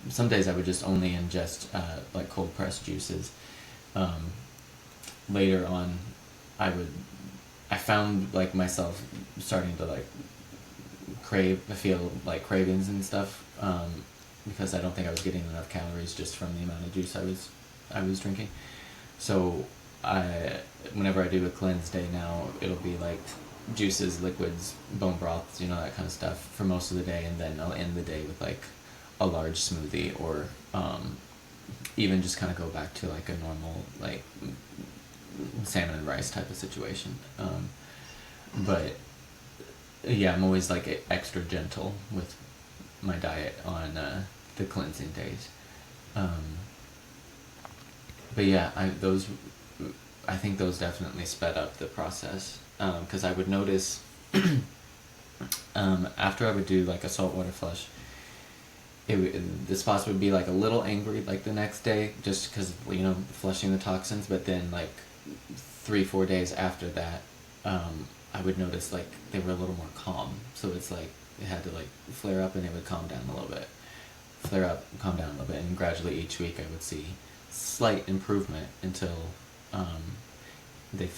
some days I would just only ingest like cold pressed juices. Later on, I found like myself starting to like feel like cravings and stuff, because I don't think I was getting enough calories just from the amount of juice I was drinking. So whenever I do a cleanse day now, it'll be like juices, liquids, bone broths, that kind of stuff for most of the day, and then I'll end the day with like a large smoothie, or even just kind of go back to like a normal like salmon and rice type of situation. But yeah, I'm always like extra gentle with my diet on the cleansing days. But yeah, I think those definitely sped up the process, because I would notice after I would do like a saltwater flush, the spots would be like a little angry like the next day, just because, you know, flushing the toxins. But then like 3-4 days after that, I would notice like they were a little more calm. So it's like it had to like flare up and it would calm down a little bit, flare up, calm down a little bit, and gradually each week I would see slight improvement until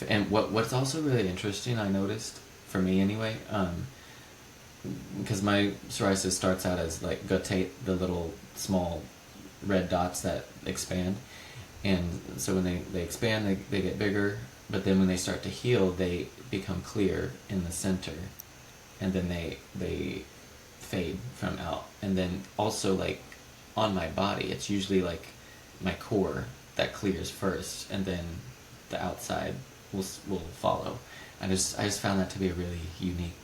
and what's also really interesting, I noticed, for me anyway, because my psoriasis starts out as like guttate, the little small red dots that expand, and so when they expand, they get bigger, but then when they start to heal, they become clear in the center, and then they fade from out. And then also, like, on my body, it's usually like my core that clears first, and then the outside will follow. I just found that to be a really unique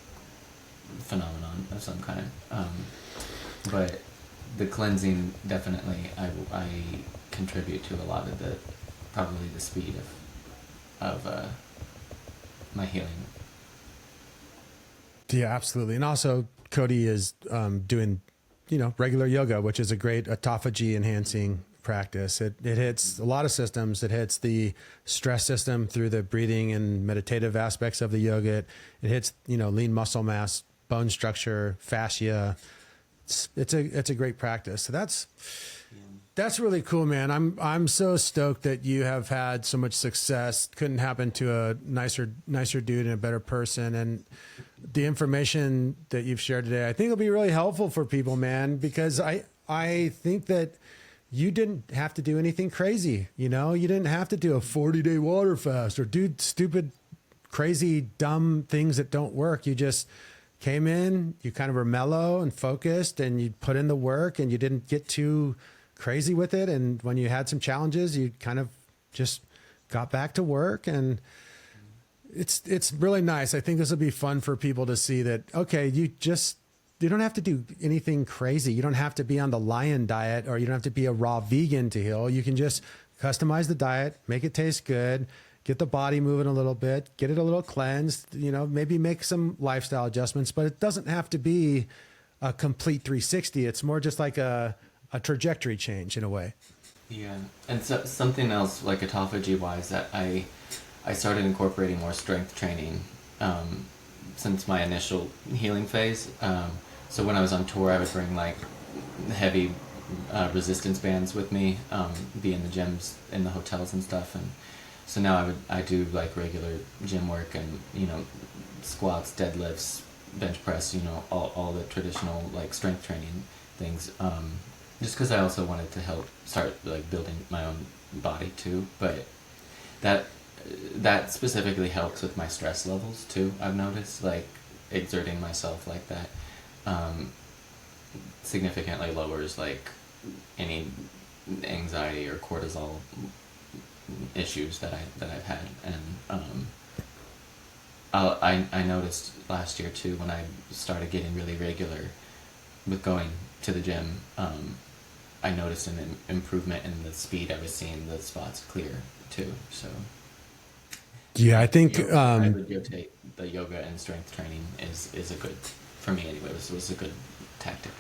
phenomenon of some kind. But the cleansing, definitely, I contribute to a lot of probably the speed of my healing.
Yeah, absolutely. And also Cody is doing, you know, regular yoga, which is a great autophagy enhancing practice. It hits a lot of systems. It hits the stress system through the breathing and meditative aspects of the yoga. It hits, you know, lean muscle mass, bone structure, fascia. It's a great practice. So that's really cool, man. I'm so stoked that you have had so much success. Couldn't happen to a nicer dude and a better person. And the information that you've shared today, I think will be really helpful for people, man, because I think that you didn't have to do anything crazy. You know, you didn't have to do a 40-day water fast or do stupid, crazy, dumb things that don't work. You just came in, you kind of were mellow and focused, and you put in the work, and you didn't get too crazy with it. And when you had some challenges, you kind of just got back to work, and it's really nice. I think this will be fun for people to see that, okay, you don't have to do anything crazy. You don't have to be on the lion diet, or you don't have to be a raw vegan to heal. You can just customize the diet, make it taste good, get the body moving a little bit, get it a little cleansed, you know, maybe make some lifestyle adjustments, but it doesn't have to be a complete 360. It's more just like a trajectory change in a way.
Yeah. And so something else, like autophagy wise, that I started incorporating more strength training since my initial healing phase. So when I was on tour, I would bring like heavy resistance bands with me, be in the gyms, in the hotels and stuff. And so now I do like regular gym work, and, you know, squats, deadlifts, bench press, you know, all the traditional like strength training things. Just because I also wanted to help start like building my own body too. But that specifically helps with my stress levels too. I've noticed, like, exerting myself like that significantly lowers like any anxiety or cortisol issues that I've had. And I noticed last year too, when I started getting really regular with going to the gym, I noticed an improvement in the speed I was seeing the spots clear too. So
yeah, I think
I would rotate the yoga and strength training is a good, for me anyway, was a good tactic.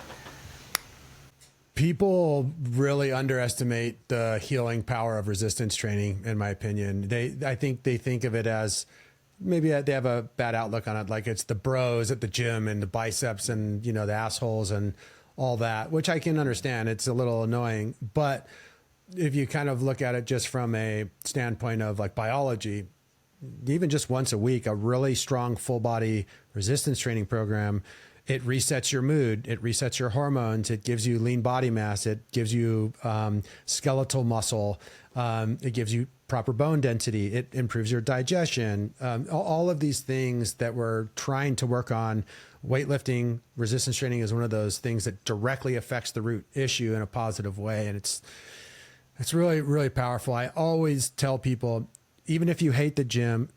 People really underestimate the healing power of resistance training, in my opinion. I think they think of it as, maybe they have a bad outlook on it, like it's the bros at the gym and the biceps and, you know, the assholes and all that, which I can understand. It's a little annoying. But if you kind of look at it just from a standpoint of like biology, even just once a week, a really strong full body resistance training program, it resets your mood, it resets your hormones, it gives you lean body mass, it gives you skeletal muscle, it gives you proper bone density, it improves your digestion, all of these things that we're trying to work on. Weightlifting, resistance training is one of those things that directly affects the root issue in a positive way. And it's really, really powerful. I always tell people, even if you hate the gym,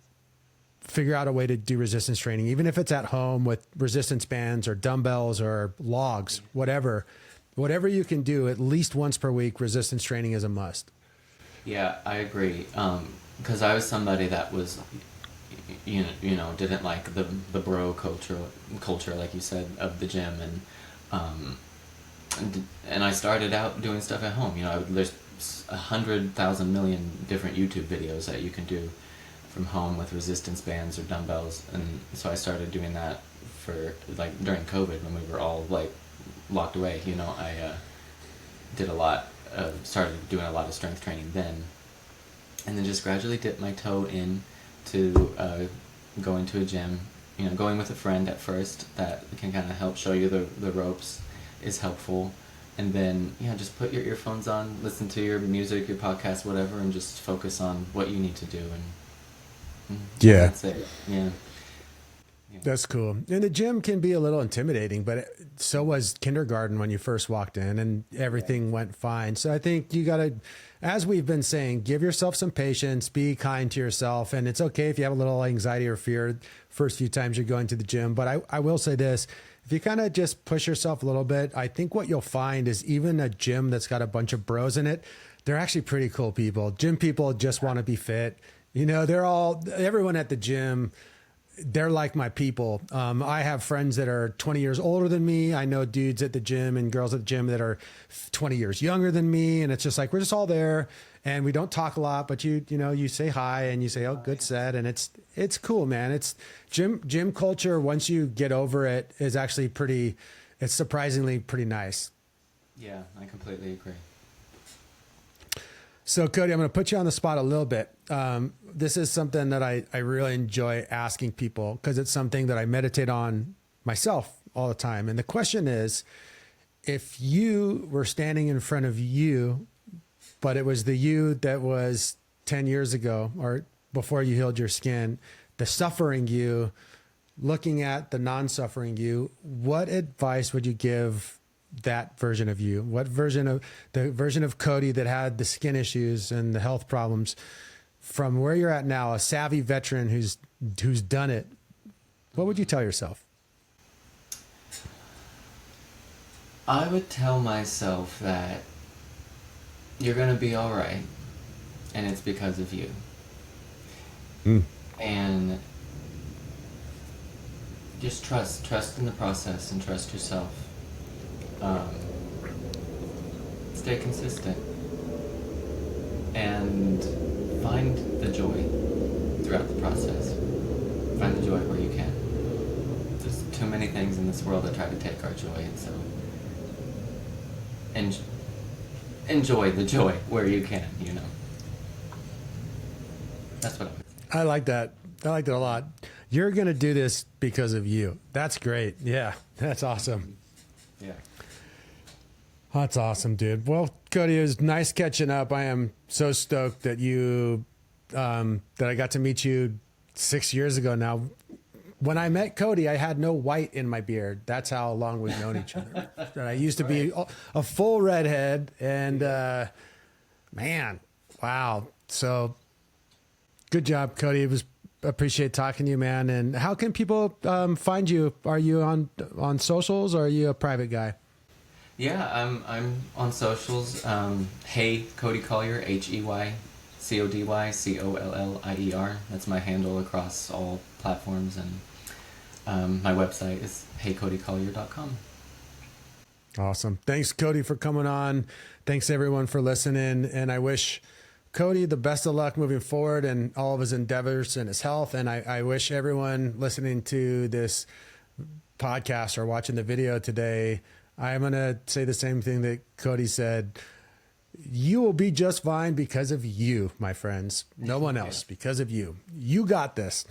figure out a way to do resistance training, even if it's at home with resistance bands or dumbbells or logs, whatever. whatever you can do at least once per week, resistance training is a must.
Yeah, I agree. Because I was somebody that was, didn't like the bro culture, like you said, of the gym, and I started out doing stuff at home. There's 100,000 million different YouTube videos that you can do from home with resistance bands or dumbbells, and so I started doing that for like during COVID when we were all like locked away. I did a lot. Started doing a lot of strength training then, and then just gradually dipped my toe in to going to a gym. Going with a friend at first that can kind of help show you the ropes is helpful, and then just put your earphones on, listen to your music, your podcast, whatever, and just focus on what you need to do, and that's it. Yeah.
That's cool. And the gym can be a little intimidating, but so was kindergarten when you first walked in, and everything went fine. So I think you got to, as we've been saying, give yourself some patience, be kind to yourself. And it's okay if you have a little anxiety or fear first few times you're going to the gym. But I will say this, if you kind of just push yourself a little bit, I think what you'll find is even a gym that's got a bunch of bros in it, they're actually pretty cool people. Gym people just want to be fit. Everyone at the gym, they're like my people. I have friends that are 20 years older than me. I know dudes at the gym and girls at the gym that are 20 years younger than me. And it's just like, we're just all there and we don't talk a lot, but you say hi and you say, oh, good set. And it's cool, man. It's gym culture. Once you get over it is actually it's surprisingly pretty nice.
Yeah, I completely agree.
So Cody, I'm going to put you on the spot a little bit. This is something that I really enjoy asking people because it's something that I meditate on myself all the time. And the question is, if you were standing in front of you, but it was the you that was 10 years ago or before you healed your skin, the suffering you, looking at the non-suffering you, what advice would you give that version of you? What version of the version of Cody that had the skin issues and the health problems from where you're at now, a savvy veteran who's done it? What would you tell yourself?
I would tell myself that you're going to be all right, and it's because of you. And just trust in the process and trust yourself. Stay consistent and find the joy throughout the process. Find the joy where you can. There's too many things in this world that try to take our joy, and so enjoy the joy where you can, That's what I would say.
I like that. I liked it a lot. You're going to do this because of you. That's great. Yeah, that's awesome.
Yeah.
That's awesome, dude. Well, Cody, it was nice catching up. I am so stoked that that I got to meet you 6 years ago now. When I met Cody, I had no white in my beard. That's how long we've known each other. And I used to be a full redhead, and man, wow. So good job, Cody. Appreciate talking to you, man. And how can people find you? Are you on socials, or are you a private guy?
Yeah, I'm on socials. Hey Cody Collier, HeyCodyCollier. That's my handle across all platforms, and my website is heycodycollier.com.
Awesome. Thanks, Cody, for coming on. Thanks everyone for listening, and I wish Cody the best of luck moving forward and all of his endeavors and his health. And I wish everyone listening to this podcast or watching the video today, I'm going to say the same thing that Cody said. You will be just fine because of you, my friends. No one else, because of you. You got this.